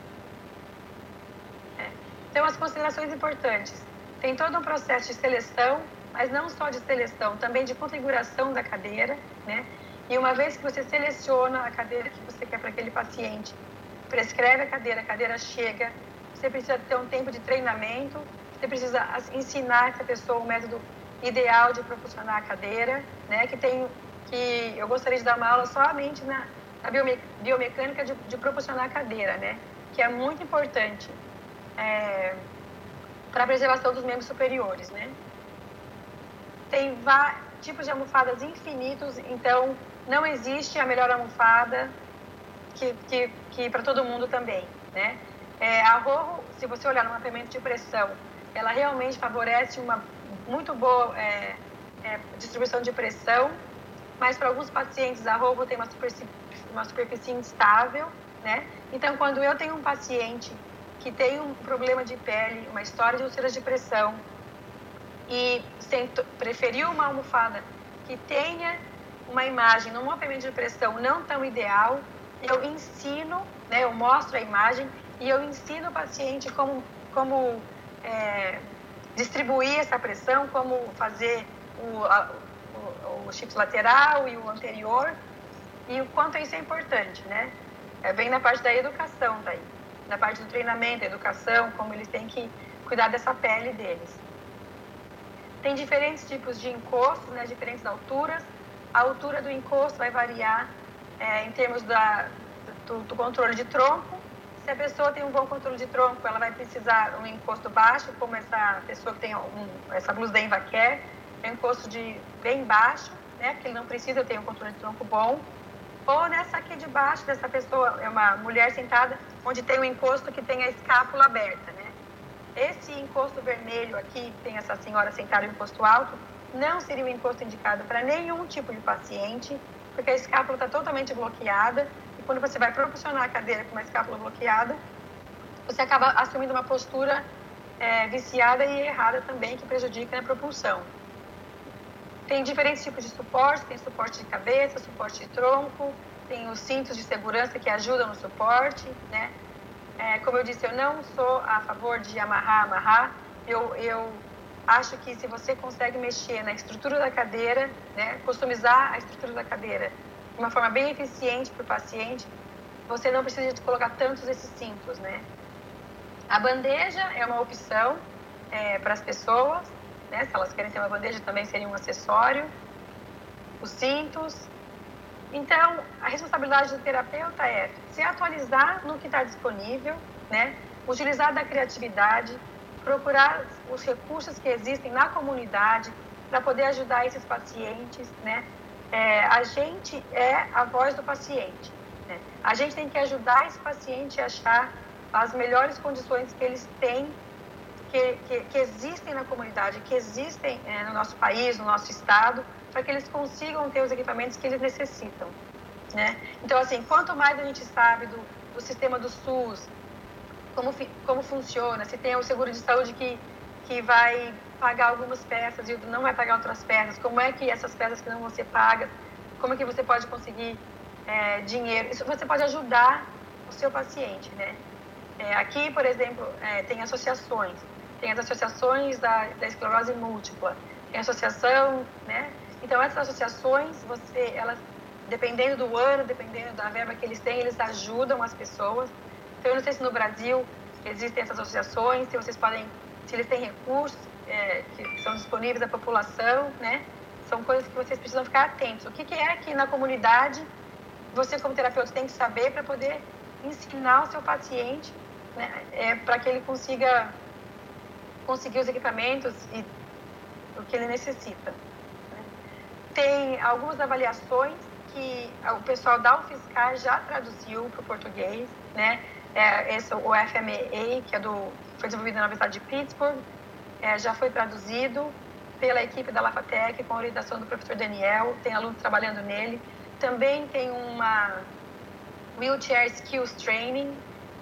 Então, as considerações importantes. Tem todo um processo de seleção, mas não só de seleção, também de configuração da cadeira, né? E uma vez que você seleciona a cadeira que você quer para aquele paciente, prescreve a cadeira chega, você precisa ter um tempo de treinamento, você precisa ensinar essa pessoa o método ideal de proporcionar a cadeira, né? Que eu gostaria de dar uma aula somente na biomecânica de proporcionar a cadeira, né? Que é muito importante para a preservação dos membros superiores, né? Tem tipos de almofadas infinitos, então não existe a melhor almofada que para todo mundo também, né? A Rojo, se você olhar no mapeamento de pressão, ela realmente favorece uma muito boa distribuição de pressão, mas para alguns pacientes a Rojo tem uma superfície instável, né? Então, quando eu tenho um paciente que tem um problema de pele, uma história de úlceras de pressão, e preferiu uma almofada que tenha uma imagem no mapeamento de pressão não tão ideal, eu ensino, né, eu mostro a imagem e eu ensino o paciente como distribuir essa pressão, como fazer o shift lateral e o anterior, e o quanto isso é importante, né? Vem na parte da educação daí, na parte do treinamento, educação, como eles têm que cuidar dessa pele deles. Tem diferentes tipos de encostos, né, diferentes alturas. A altura do encosto vai variar em termos do controle de tronco. Se a pessoa tem um bom controle de tronco, ela vai precisar um encosto baixo, como essa pessoa que tem essa blusa da Invacare, é um encosto bem baixo, né, porque ele não precisa ter um controle de tronco bom. Ou nessa aqui de baixo, dessa pessoa, é uma mulher sentada, onde tem um encosto que tem a escápula aberta, né? Esse encosto vermelho aqui, tem essa senhora sentada em encosto alto, não seria um encosto indicado para nenhum tipo de paciente, porque a escápula está totalmente bloqueada, e quando você vai proporcionar a cadeira com uma escápula bloqueada, você acaba assumindo uma postura viciada e errada também, que prejudica na propulsão. Tem diferentes tipos de suporte, tem suporte de cabeça, suporte de tronco, tem os cintos de segurança que ajudam no suporte, né? Como eu disse, eu não sou a favor de amarrar. Eu acho que se você consegue mexer na estrutura da cadeira, né, customizar a estrutura da cadeira de uma forma bem eficiente para o paciente, você não precisa de colocar tantos esses cintos, né? A bandeja é uma opção para as pessoas, né? Se elas querem ter uma bandeja, também seria um acessório. Os cintos. Então, a responsabilidade do terapeuta é se atualizar no que está disponível, né? Utilizar da criatividade, procurar os recursos que existem na comunidade para poder ajudar esses pacientes, né? A gente é a voz do paciente, né? A gente tem que ajudar esse paciente a achar as melhores condições que eles têm, que existem na comunidade, que existem no nosso país, no nosso estado, para que eles consigam ter os equipamentos que eles necessitam, né? Então, assim, quanto mais a gente sabe do sistema do SUS, como funciona, se tem o seguro de saúde que vai pagar algumas peças e não vai pagar outras peças, como é que essas peças que não vão ser pagas, como é que você pode conseguir dinheiro, isso você pode ajudar o seu paciente, né? Aqui, por exemplo, tem associações, tem as associações da esclerose múltipla, tem associação, né? Então, essas associações, elas, dependendo do ano, dependendo da verba que eles têm, eles ajudam as pessoas. Então, eu não sei se no Brasil existem essas associações, se eles têm recursos que são disponíveis à população, né? São coisas que vocês precisam ficar atentos. O que é que na comunidade você, como terapeuta, tem que saber para poder ensinar o seu paciente, né? Para que ele consiga conseguir os equipamentos e o que ele necessita, né? Tem algumas avaliações que o pessoal da UFSCar já traduziu para o português, né? O FMA, que foi desenvolvido na Universidade de Pittsburgh, já foi traduzido pela equipe da Lafatec, com a orientação do professor Daniel, tem alunos trabalhando nele. Também tem Wheelchair Skills Training,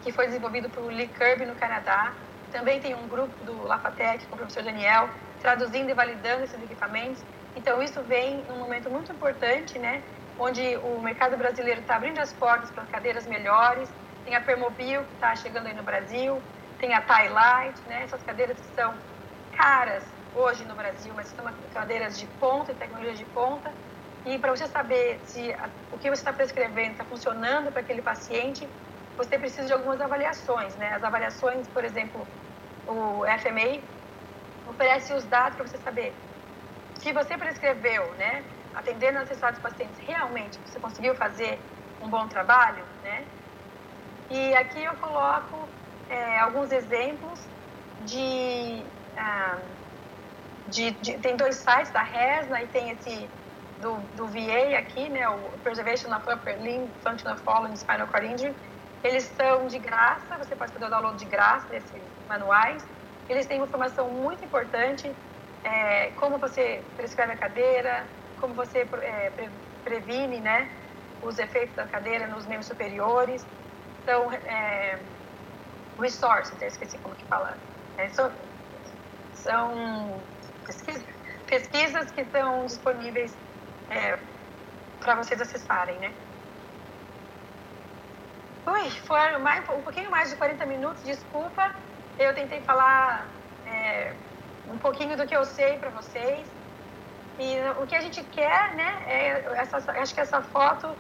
que foi desenvolvido por Lee Kirby no Canadá. Também tem um grupo do Lafatec, com o professor Daniel, traduzindo e validando esses equipamentos. Então, isso vem em um momento muito importante, né? Onde o mercado brasileiro está abrindo as portas para cadeiras melhores. Tem a Permobil, que está chegando aí no Brasil. Tem a Tailight, né? Essas cadeiras que são caras hoje no Brasil, mas são cadeiras de ponta e tecnologia de ponta. E para você saber se o que você está prescrevendo está funcionando para aquele paciente, você precisa de algumas avaliações, né? As avaliações, por exemplo, o FMA oferece os dados para você saber se você prescreveu, né? Atendendo as necessidades dos pacientes, realmente você conseguiu fazer um bom trabalho, né? E aqui eu coloco alguns exemplos tem 2 sites da RESNA e tem esse do VA aqui, né? O Preservation of Upper Limb Functional Falling Spinal Cord Injury. Eles são de graça, você pode fazer o download de graça desses manuais. Eles têm uma informação muito importante, como você prescreve a cadeira, como você previne, né, os efeitos da cadeira nos membros superiores. Então, resources, eu esqueci como que fala. São pesquisas que estão disponíveis para vocês acessarem, né? Foi um pouquinho mais de 40 minutos, desculpa. Eu tentei falar um pouquinho do que eu sei para vocês. E o que a gente quer, né, acho que essa foto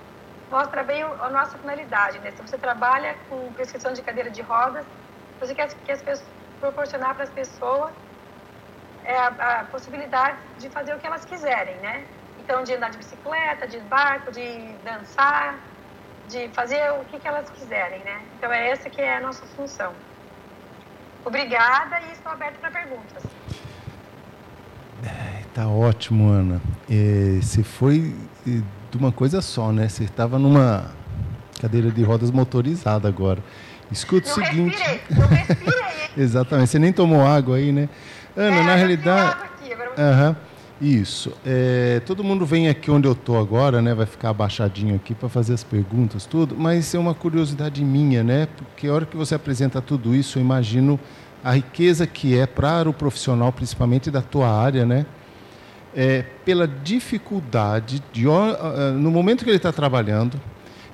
mostra bem a nossa finalidade, né? Se você trabalha com prescrição de cadeira de rodas, você quer proporcionar para as pessoas a possibilidade de fazer o que elas quiserem, né? Então, de andar de bicicleta, de barco, de dançar, de fazer o que elas quiserem, né? Então, essa que é a nossa função. Obrigada e estou aberta para perguntas. Tá ótimo, Ana. Você foi de uma coisa só, né? Você estava numa cadeira de rodas motorizada agora. Escuta o seguinte... Eu respirei. Exatamente. Você nem tomou água aí, né? Ana, na realidade... Aqui, agora isso. Todo mundo vem aqui onde eu estou agora, né? Vai ficar abaixadinho aqui para fazer as perguntas, tudo. Mas é uma curiosidade minha, né? Porque a hora que você apresenta tudo isso, eu imagino a riqueza que é para o profissional, principalmente da tua área, né? Pela dificuldade, no momento que ele está trabalhando,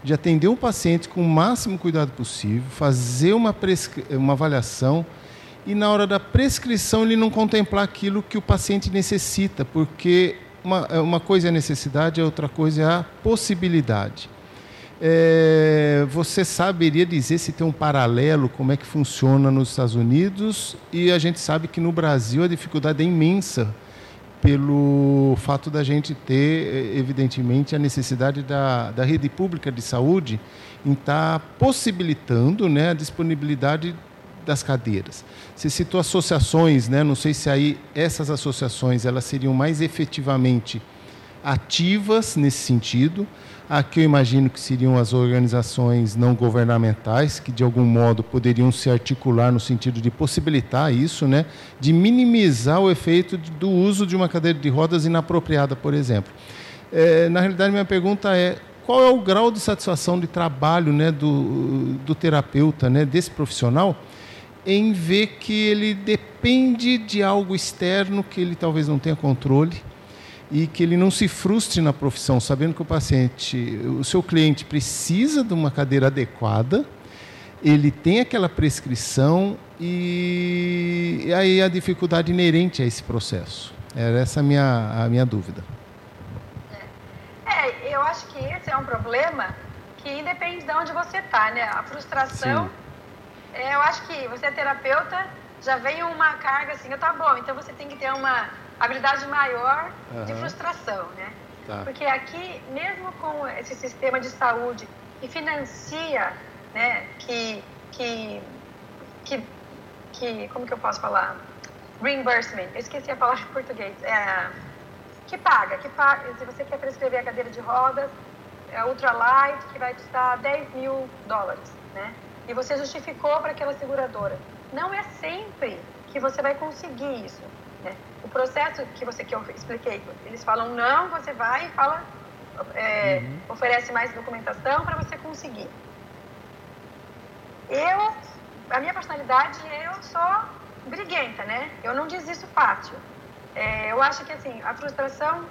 de atender um paciente com o máximo cuidado possível, fazer uma avaliação e, na hora da prescrição, ele não contemplar aquilo que o paciente necessita, porque uma coisa é a necessidade, a outra coisa é a possibilidade. Você saberia dizer se tem um paralelo, como é que funciona nos Estados Unidos? E a gente sabe que no Brasil a dificuldade é imensa, pelo fato da gente ter, evidentemente, a necessidade da rede pública de saúde em estar possibilitando, né, a disponibilidade das cadeiras. Você citou associações, né? Não sei se aí essas associações elas seriam mais efetivamente ativas nesse sentido. Aqui eu imagino que seriam as organizações não governamentais, que de algum modo poderiam se articular no sentido de possibilitar isso, né? De minimizar o efeito do uso de uma cadeira de rodas inapropriada, por exemplo. Na realidade, minha pergunta é: qual é o grau de satisfação de trabalho, né, do terapeuta, né, desse profissional, em ver que ele depende de algo externo que ele talvez não tenha controle, e que ele não se frustre na profissão, sabendo que o seu cliente precisa de uma cadeira adequada, ele tem aquela prescrição e aí a dificuldade inerente a esse processo. Era essa a minha dúvida. Eu acho que esse é um problema que independe de onde você está, né? A frustração, eu acho que você é terapeuta, já vem uma carga assim, tá bom, então você tem que ter uma habilidade maior de frustração, né? Tá. Porque aqui, mesmo com esse sistema de saúde que financia, né, que como que eu posso falar? Reimbursement, eu esqueci a palavra em português. Que paga. Se você quer prescrever a cadeira de rodas, ultralight, que vai custar $10 mil, né? E você justificou para aquela seguradora. Não é sempre que você vai conseguir isso, né? O processo que eu expliquei, eles falam não, você vai e fala, oferece mais documentação para você conseguir. a minha personalidade, eu sou briguenta, né? Eu não desisto fácil. Eu acho que, assim, a frustração,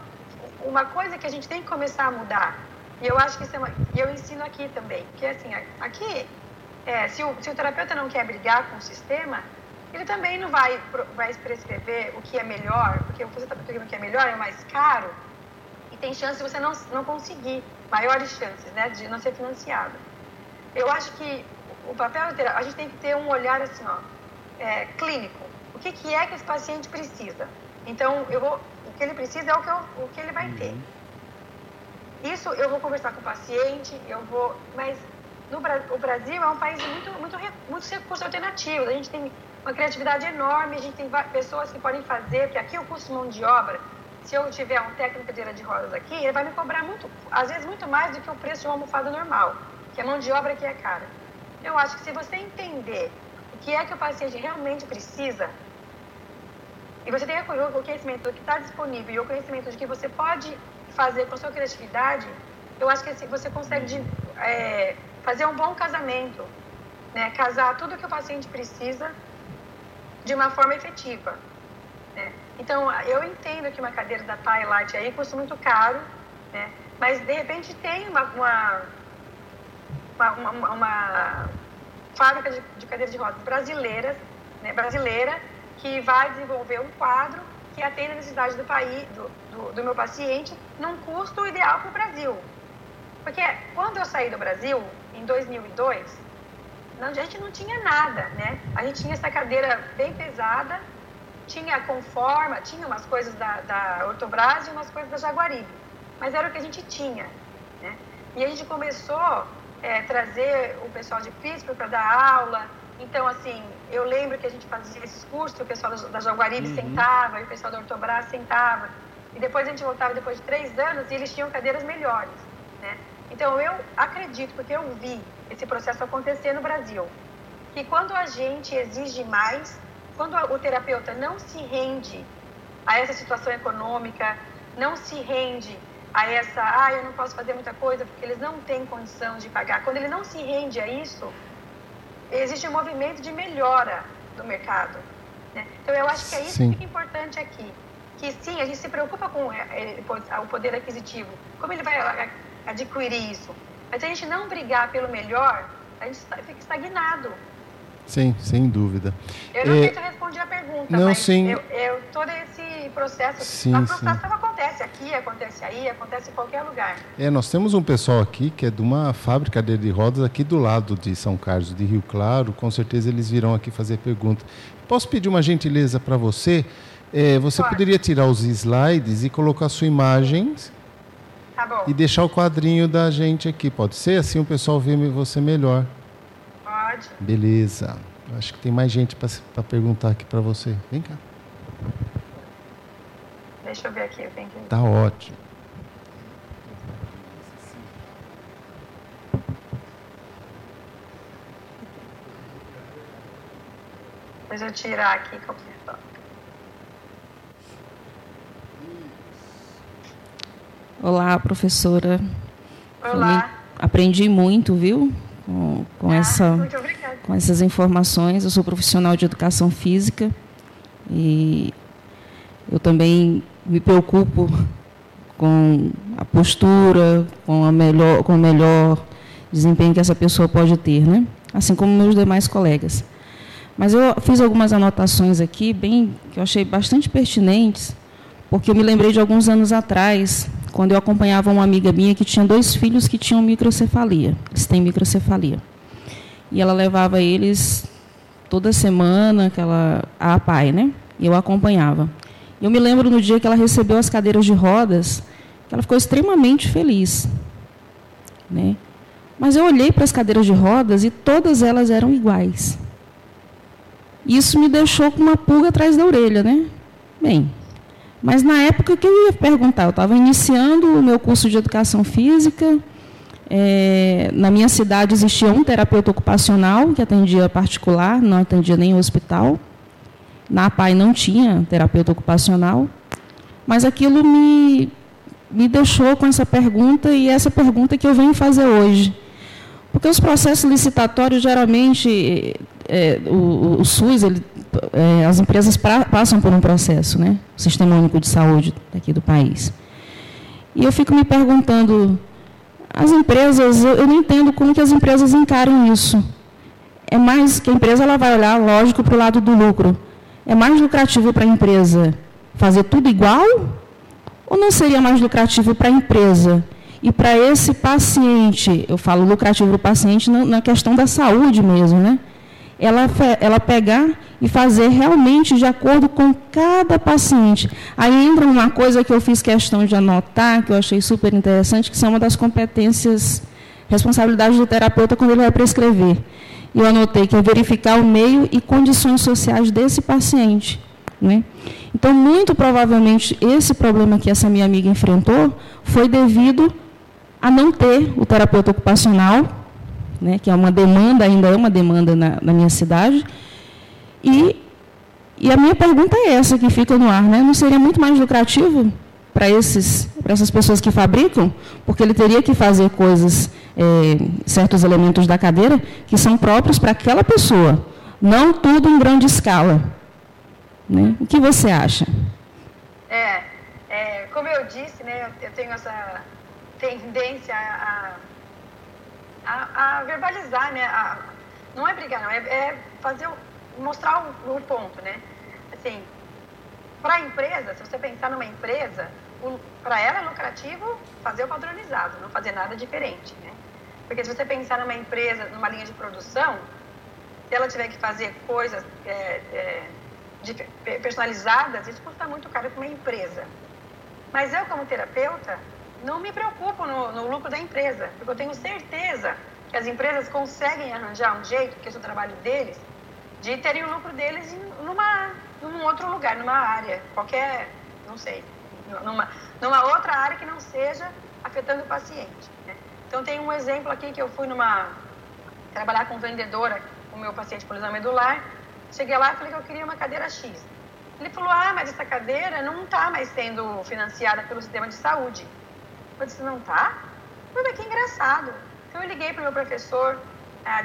uma coisa que a gente tem que começar a mudar, e eu acho que isso eu ensino aqui também, que, assim, aqui, se o terapeuta não quer brigar com o sistema, ele também não vai prescrever o que é melhor, porque você está prescrevendo o que é melhor, é mais caro, e tem chance de você não conseguir, maiores chances, né, de não ser financiado. Eu acho que o papel do terapeuta, a gente tem que ter um olhar assim, clínico. O que é que esse paciente precisa? Então, o que ele precisa é o que ele vai ter. Isso eu vou conversar com o paciente, mas o Brasil é um país de muitos recursos alternativos. A gente tem uma criatividade enorme, a gente tem pessoas que podem fazer, porque aqui o custo de mão de obra, se eu tiver um técnico de cadeira de rodas aqui, ele vai me cobrar às vezes muito mais do que o preço de uma almofada normal, que a mão de obra aqui é cara. Eu acho que se você entender o que é que o paciente realmente precisa, e você tem o conhecimento do que está disponível e o conhecimento de que você pode fazer com a sua criatividade, eu acho que você consegue fazer um bom casamento, né? Casar tudo o que o paciente precisa de uma forma efetiva, né? Então, eu entendo que uma cadeira da Pilot aí custa muito caro, né? Mas, de repente, tem uma fábrica de cadeiras de rodas brasileira, que vai desenvolver um quadro que atende a necessidade do meu paciente num custo ideal para o Brasil. Porque quando eu saí do Brasil, em 2002, a gente não tinha nada, né? A gente tinha essa cadeira bem pesada, tinha a Conforma, tinha umas coisas da Ortobras e umas coisas da Jaguaribe, mas era o que a gente tinha, né? E a gente começou a trazer o pessoal de física para dar aula. Então, assim, eu lembro que a gente fazia esses cursos, o pessoal da Jaguaribe sentava, e o pessoal da Ortobras sentava, e depois a gente voltava depois de 3 anos e eles tinham cadeiras melhores, né? Então, eu acredito, porque eu vi esse processo acontecer no Brasil, que quando a gente exige mais, quando o terapeuta não se rende a essa situação econômica, não se rende a eu não posso fazer muita coisa porque eles não têm condição de pagar. Quando ele não se rende a isso, existe um movimento de melhora do mercado, né? Então, eu acho que é isso que fica importante aqui. Que, sim, a gente se preocupa com o poder aquisitivo, como ele vai adquirir isso. Mas se a gente não brigar pelo melhor, a gente fica estagnado. Sim, sem dúvida. Eu não sei se eu respondi a pergunta, não, mas sim. todo esse processo, a frustração acontece aqui, acontece aí, acontece em qualquer lugar. Nós temos um pessoal aqui que é de uma fábrica de rodas aqui do lado de São Carlos, de Rio Claro, com certeza eles virão aqui fazer pergunta. Posso pedir uma gentileza para você? Você poderia tirar os slides e colocar a sua imagem, tá bom, e deixar o quadrinho da gente aqui, pode ser? Assim o pessoal vê você melhor. Pode. Beleza. Acho que tem mais gente para perguntar aqui para você. Vem cá. Deixa eu ver aqui. Tá ótimo. Deixa eu tirar aqui. Olá, professora. Olá. Aprendi muito, viu? Com essas informações. Eu sou profissional de educação física e eu também me preocupo com a postura, com o melhor desempenho que essa pessoa pode ter, né? Assim como meus demais colegas. Mas eu fiz algumas anotações aqui, que eu achei bastante pertinentes, porque eu me lembrei de alguns anos atrás, quando eu acompanhava uma amiga minha que tinha 2 filhos que tinham microcefalia. Eles têm microcefalia. E ela levava eles toda semana, a pai, né? E eu acompanhava. Eu me lembro no dia que ela recebeu as cadeiras de rodas, que ela ficou extremamente feliz, né? Mas eu olhei para as cadeiras de rodas e todas elas eram iguais. Isso me deixou com uma pulga atrás da orelha, né? Bem, mas na época o que eu ia perguntar? Eu estava iniciando o meu curso de educação física. Na minha cidade existia um terapeuta ocupacional que atendia particular, não atendia nem hospital. Na APAI não tinha terapeuta ocupacional. Mas aquilo me deixou com essa pergunta, e essa pergunta que eu venho fazer hoje. Por Porque os processos licitatórios, geralmente, o SUS, as empresas passam por um processo, né? O Sistema Único de Saúde aqui do país. E eu fico me perguntando, as empresas, eu não entendo como que as empresas encaram isso. É mais que a empresa ela vai olhar, lógico, para o lado do lucro. É mais lucrativo para a empresa fazer tudo igual? Ou não seria mais lucrativo para a empresa? E para esse paciente, eu falo lucrativo para o paciente na questão da saúde mesmo, né? Ela pegar e fazer realmente de acordo com cada paciente. Aí entra uma coisa que eu fiz questão de anotar, que eu achei super interessante, que são uma das competências, responsabilidades do terapeuta quando ele vai prescrever. E eu anotei que é verificar o meio e condições sociais desse paciente, né? Então, muito provavelmente, esse problema que essa minha amiga enfrentou foi devido a não ter o terapeuta ocupacional, né, que é uma demanda, ainda é uma demanda na minha cidade. E a minha pergunta é essa que fica no ar, né? Não seria muito mais lucrativo para essas pessoas que fabricam? Porque ele teria que fazer coisas, certos elementos da cadeira, que são próprios para aquela pessoa, não tudo em grande escala. Né? O que você acha? Como eu disse, né, eu tenho essa tendência a verbalizar, né, não é brigar, não, é fazer, mostrar o ponto, né? Assim, para a empresa, se você pensar numa empresa, para ela é lucrativo fazer o padronizado, não fazer nada diferente, né? Porque se você pensar numa empresa, numa linha de produção, se ela tiver que fazer coisas personalizadas, isso custa muito caro para uma empresa. Mas eu, como terapeuta, não me preocupo no lucro da empresa, porque eu tenho certeza que as empresas conseguem arranjar um jeito, que esse é o trabalho deles, de terem o lucro deles num outro lugar, numa área, qualquer, não sei, numa outra área que não seja afetando o paciente, né? Então, tem um exemplo aqui que eu fui trabalhar com vendedora, com o meu paciente com lesão medular. Cheguei lá e falei que eu queria uma cadeira X. Ele falou, mas essa cadeira não está mais sendo financiada pelo sistema de saúde. Eu disse, não está? Mas que engraçado. Então, eu liguei para o meu professor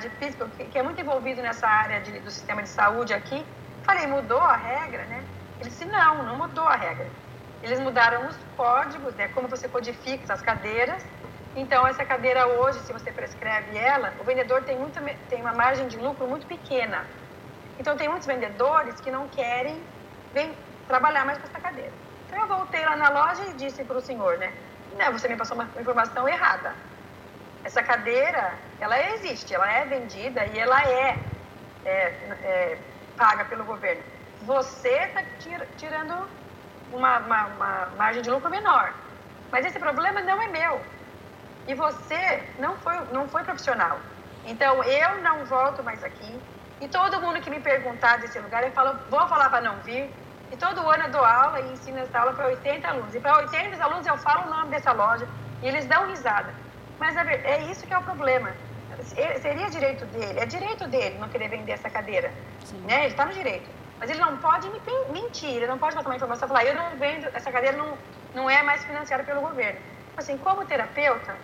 de física, que é muito envolvido nessa área do sistema de saúde aqui. Falei, mudou a regra, né? Ele disse, não mudou a regra. Eles mudaram os códigos, né? Como você codifica as cadeiras. Então, essa cadeira hoje, se você prescreve ela, o vendedor tem uma margem de lucro muito pequena. Então, tem muitos vendedores que não querem trabalhar mais com essa cadeira. Então, eu voltei lá na loja e disse para o senhor, né? Não, você me passou uma informação errada. Essa cadeira, ela existe, ela é vendida e ela é paga pelo governo. Você está tirando uma margem de lucro menor. Mas esse problema não é meu. E você não foi profissional. Então, eu não volto mais aqui. E todo mundo que me perguntar desse lugar, eu falo, vou falar para não vir. E todo ano eu dou aula e ensino essa aula para 80 alunos. E para 80 alunos eu falo o nome dessa loja e eles dão risada. Mas é isso que é o problema. Seria direito dele, é direito dele não querer vender essa cadeira. Né? Ele está no direito. Mas ele não pode mentir, ele não pode botar uma informação e falar, eu não vendo, essa cadeira não é mais financiada pelo governo. Assim, como terapeuta,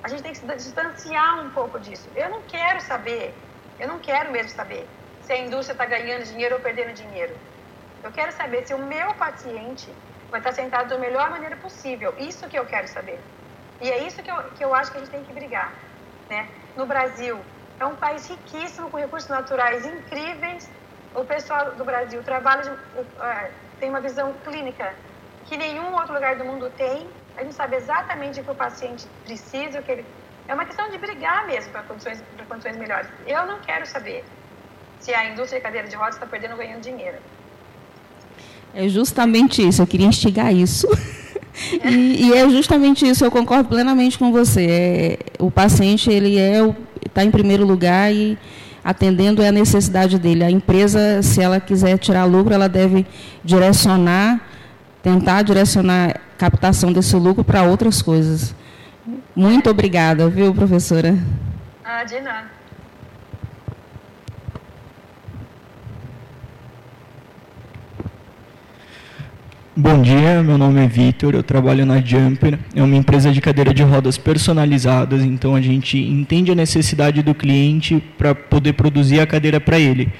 a gente tem que se distanciar um pouco disso. Eu não quero mesmo saber se a indústria está ganhando dinheiro ou perdendo dinheiro. Eu quero saber se o meu paciente vai estar sentado da melhor maneira possível. Isso que eu quero saber. E é isso que eu acho que a gente tem que brigar, né? No Brasil, é um país riquíssimo, com recursos naturais incríveis. O pessoal do Brasil tem uma visão clínica que nenhum outro lugar do mundo tem. A gente sabe exatamente o que o paciente precisa, é uma questão de brigar mesmo para condições melhores. Eu não quero saber se a indústria de cadeira de rodas está perdendo ou ganhando dinheiro. É justamente isso, eu queria instigar isso. E é justamente isso, eu concordo plenamente com você. O paciente está em primeiro lugar e atendendo a necessidade dele. A empresa, se ela quiser tirar lucro, ela deve tentar direcionar a captação desse lucro para outras coisas. Muito obrigada, viu, professora? De nada. Bom dia, meu nome é Vitor, eu trabalho na Jumper, é uma empresa de cadeira de rodas personalizadas, então a gente entende a necessidade do cliente para poder produzir a cadeira para ele.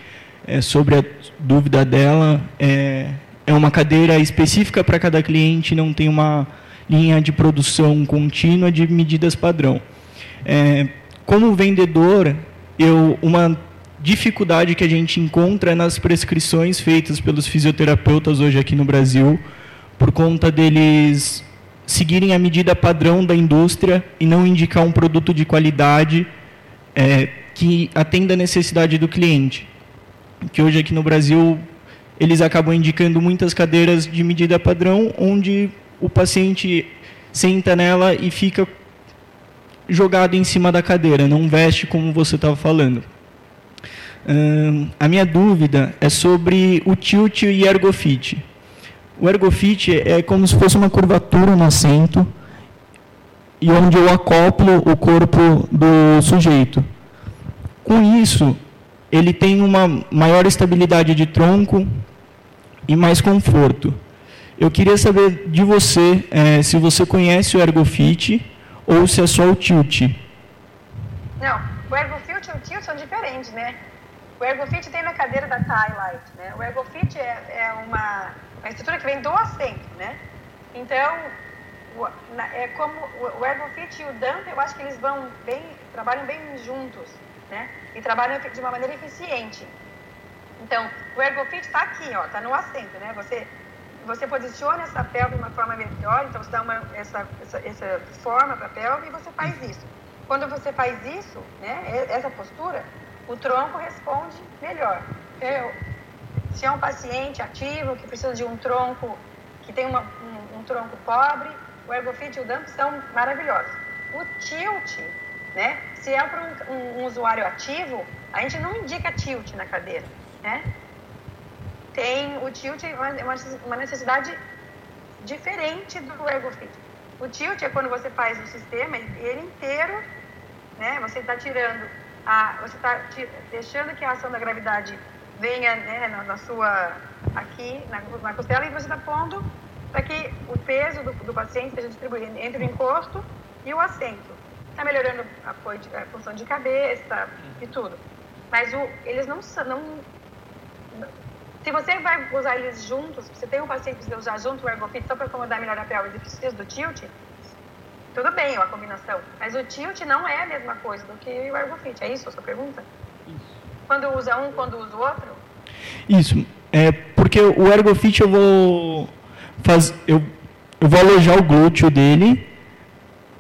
Sobre a dúvida dela, é uma cadeira específica para cada cliente, não tem uma linha de produção contínua de medidas padrão. Como vendedor, uma dificuldade que a gente encontra nas prescrições feitas pelos fisioterapeutas hoje aqui no Brasil, por conta deles seguirem a medida padrão da indústria e não indicar um produto de qualidade que atenda a necessidade do cliente. Que hoje aqui no Brasil, eles acabam indicando muitas cadeiras de medida padrão, onde o paciente senta nela e fica jogado em cima da cadeira, não veste como você estava falando. A minha dúvida é sobre o tilt e ergofit. O ergofit é como se fosse uma curvatura no assento e onde eu acoplo o corpo do sujeito. Com isso, ele tem uma maior estabilidade de tronco e mais conforto. Eu queria saber de você se você conhece o ergofit ou se é só o tilt. Não, o ergofit e o tilt são diferentes, né? O ergofit tem na cadeira da Highlight, né? O ergofit é uma estrutura que vem do assento, né? Então, é como o ergofit e o dump, eu acho que eles trabalham bem juntos, né? E trabalham de uma maneira eficiente. Então, o ergofit está aqui, ó, está no assento, né? Você posiciona essa pelve de uma forma melhor, então você dá essa forma para a pelve e você faz isso. Quando você faz isso, né, essa postura, o tronco responde melhor. Se é um paciente ativo que precisa de um tronco, que tem um tronco pobre, o ergofit e o dump são maravilhosos. O tilt, né, se é para um usuário ativo, a gente não indica tilt na cadeira, né? O tilt é uma necessidade diferente do ergofit. O tilt é quando você faz o sistema ele inteiro, né? Você está deixando que a ação da gravidade venha, né, aqui na costela, e você está pondo para que o peso do paciente seja distribuído entre o encosto e o assento. Está melhorando a função de cabeça e tudo. Mas eles não são... Se você vai usar eles juntos, se você tem um paciente que precisa usar junto o ergofit só para acomodar melhor a pelve e precisa do tilt, tudo bem a combinação. Mas o tilt não é a mesma coisa do que o ergofit. É isso a sua pergunta? Isso. Quando usa um, quando usa o outro? Isso. Porque o ergofit eu vou alojar o glúteo dele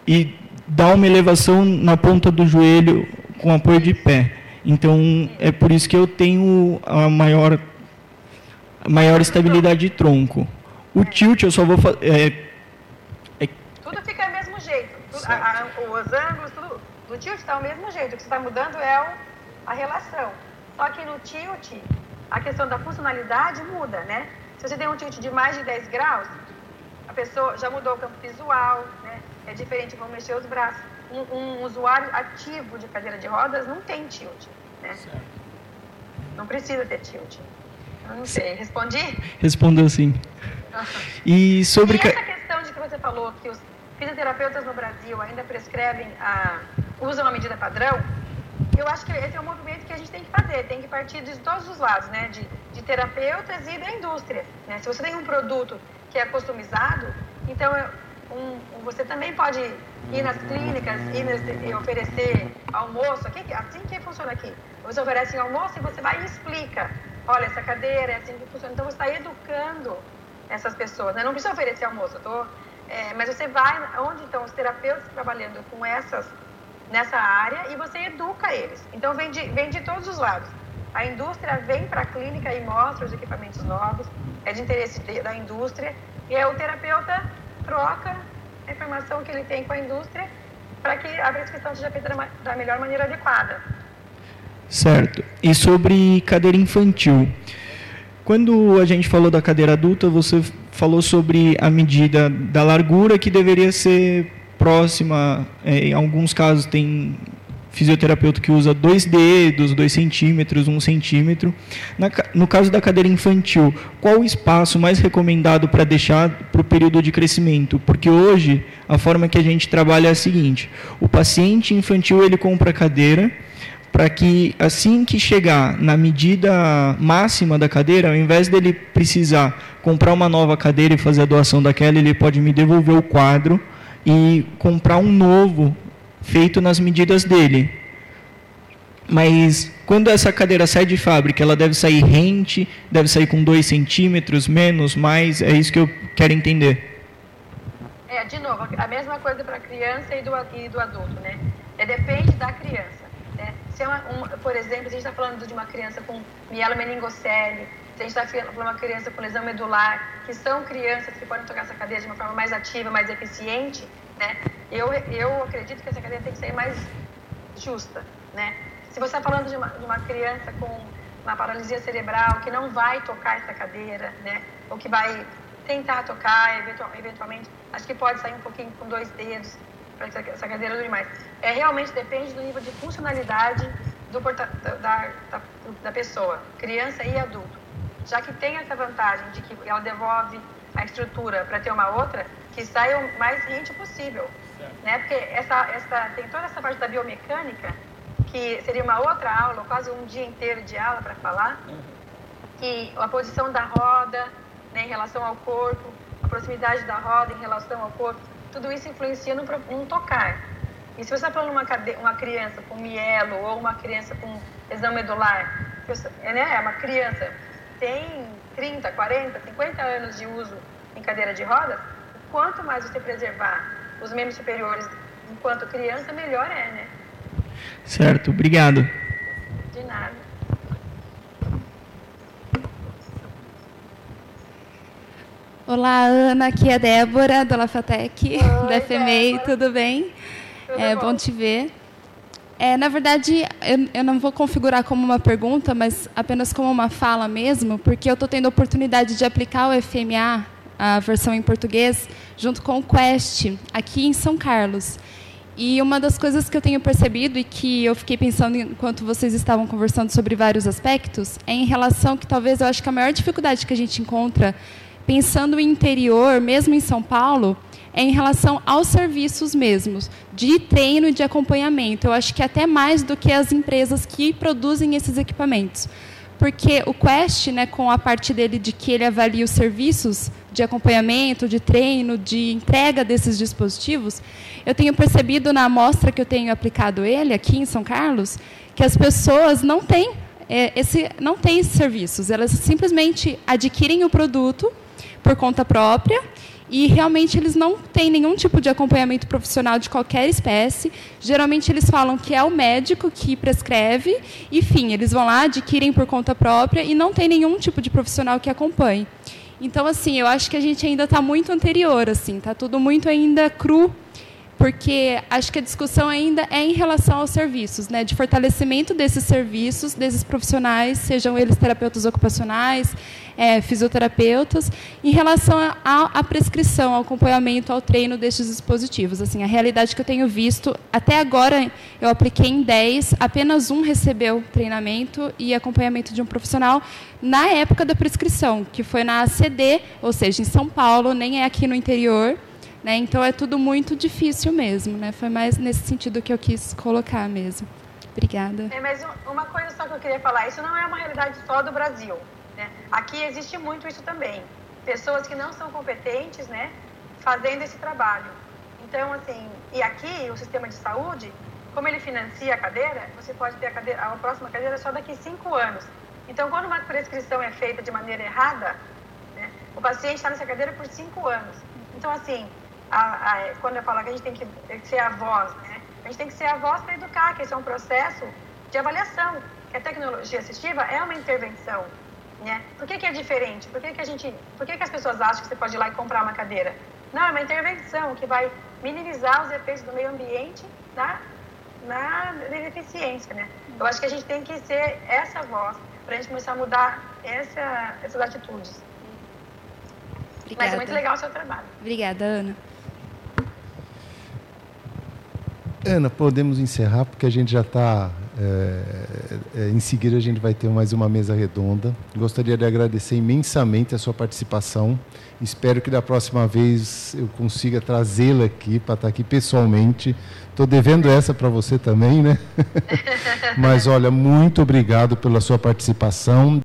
e dar uma elevação na ponta do joelho com apoio de pé. Então, é por isso que eu tenho a maior estabilidade de tronco. O tilt eu só vou fazer... Tudo fica do mesmo jeito. Os ângulos, tudo do tilt está do mesmo jeito. O que você está mudando é a relação. Só que no tilt, a questão da funcionalidade muda, né? Se você tem um tilt de mais de 10 graus, a pessoa já mudou o campo visual, né? É diferente, vão mexer os braços. Um usuário ativo de cadeira de rodas não tem tilt, né? Certo. Não precisa ter tilt. Eu não sei, respondi? Respondeu sim. E essa questão de que você falou que os fisioterapeutas no Brasil ainda usam a medida padrão, eu acho que esse é um movimento que a gente tem que fazer, tem que partir de todos os lados, né? De terapeutas e da indústria, né? Se você tem um produto que é customizado, então você também pode ir nas clínicas e oferecer almoço, assim que funciona aqui. Você oferece almoço e você vai e explica, olha, essa cadeira é assim que funciona. Então você está educando essas pessoas, né? Não precisa oferecer almoço, mas você vai onde estão os terapeutas trabalhando nessa área e você educa eles. Então vem de todos os lados. A indústria vem para a clínica e mostra os equipamentos novos, é de interesse da indústria, e o terapeuta troca a informação que ele tem com a indústria para que a prescrição seja feita da melhor maneira adequada. Certo. E sobre cadeira infantil, quando a gente falou da cadeira adulta, você falou sobre a medida da largura que deveria ser próxima, em alguns casos tem fisioterapeuta que usa 2 dedos, 2 centímetros, 1 centímetro. No caso da cadeira infantil, qual o espaço mais recomendado para deixar para o período de crescimento? Porque hoje, a forma que a gente trabalha é a seguinte: o paciente infantil ele compra a cadeira para que, assim que chegar na medida máxima da cadeira, ao invés dele precisar comprar uma nova cadeira e fazer a doação daquela, ele pode me devolver o quadro e comprar um novo feito nas medidas dele. Mas quando essa cadeira sai de fábrica, ela deve sair rente, deve sair com 2 centímetros, menos, mais, é isso que eu quero entender. De novo, a mesma coisa para a criança e do adulto, né? Depende da criança, né? Se por exemplo, se a gente está falando de uma criança com mielomeningocele, se a gente está falando de uma criança com lesão medular, que são crianças que podem tocar essa cadeira de uma forma mais ativa, mais eficiente, né? Eu acredito que essa cadeira tem que ser mais justa, né? Se você está falando de uma criança com uma paralisia cerebral que não vai tocar essa cadeira, né? Ou que vai tentar tocar, eventualmente, acho que pode sair um pouquinho com 2 dedos para que essa cadeira dure mais. Realmente depende do nível de funcionalidade da pessoa, criança e adulto. Já que tem essa vantagem de que ela devolve a estrutura para ter uma outra, que saia o mais rente possível, né? Porque tem toda essa parte da biomecânica, que seria uma outra aula, quase um dia inteiro de aula para falar, que a posição da roda, né, em relação ao corpo, a proximidade da roda em relação ao corpo, tudo isso influencia no tocar. E se você está falando uma criança com mielo ou uma criança com lesão medular, né, uma criança tem 30, 40, 50 anos de uso em cadeira de rodas, quanto mais você preservar os membros superiores enquanto criança, melhor é, né? Certo, obrigado. De nada. Olá, Ana, aqui é a Débora, da Lafatec, da FMEI, tudo bem? Tudo bom te ver. Na verdade, eu não vou configurar como uma pergunta, mas apenas como uma fala mesmo, porque eu estou tendo a oportunidade de aplicar o FMA, a versão em português, junto com o Quest, aqui em São Carlos. E uma das coisas que eu tenho percebido e que eu fiquei pensando enquanto vocês estavam conversando sobre vários aspectos, é em relação que talvez eu acho que a maior dificuldade que a gente encontra, pensando em interior, mesmo em São Paulo, é em relação aos serviços mesmos, de treino e de acompanhamento. Eu acho que até mais do que as empresas que produzem esses equipamentos. Porque o Quest, né, com a parte dele de que ele avalia os serviços de acompanhamento, de treino, de entrega desses dispositivos, eu tenho percebido na amostra que eu tenho aplicado ele aqui em São Carlos, que as pessoas não têm esses serviços. Elas simplesmente adquirem o produto por conta própria e realmente eles não têm nenhum tipo de acompanhamento profissional de qualquer espécie. Geralmente eles falam que é o médico que prescreve, enfim, eles vão lá, adquirem por conta própria e não tem nenhum tipo de profissional que acompanhe. Então, assim, eu acho que a gente ainda está muito anterior, assim, está tudo muito ainda cru, porque acho que a discussão ainda é em relação aos serviços, né, de fortalecimento desses serviços, desses profissionais, sejam eles terapeutas ocupacionais, fisioterapeutas, em relação à prescrição, ao acompanhamento, ao treino destes dispositivos. Assim, a realidade que eu tenho visto, até agora eu apliquei em 10, apenas 1 recebeu treinamento e acompanhamento de um profissional na época da prescrição, que foi na ACD, ou seja, em São Paulo, nem é aqui no interior. Né? Então, é tudo muito difícil mesmo. Né? Foi mais nesse sentido que eu quis colocar mesmo. Obrigada. Mas uma coisa só que eu queria falar, isso não é uma realidade só do Brasil. Né? Aqui existe muito isso também. Pessoas que não são competentes, né, fazendo esse trabalho. Então, assim, e aqui o sistema de saúde, como ele financia a cadeira, você pode ter a próxima cadeira só daqui 5 anos. Então, quando uma prescrição é feita de maneira errada, né, o paciente está nessa cadeira por 5 anos. Então, assim, quando eu falo que a gente tem que ser a voz, né? A gente tem que ser a voz para educar, que esse é um processo de avaliação, que a tecnologia assistiva é uma intervenção, né? Por que é diferente? Por que as pessoas acham que você pode ir lá e comprar uma cadeira? Não, é uma intervenção que vai minimizar os efeitos do meio ambiente na deficiência, né? Eu acho que a gente tem que ser essa voz para a gente começar a mudar essas atitudes. Obrigada. Mas é muito legal o seu trabalho. Obrigada, Ana. Ana, podemos encerrar, porque a gente já está... em seguida a gente vai ter mais uma mesa redonda. Gostaria de agradecer imensamente a sua participação. Espero que da próxima vez eu consiga trazê-la aqui, para estar aqui pessoalmente. Estou devendo essa para você também, né? Mas, olha, muito obrigado pela sua participação.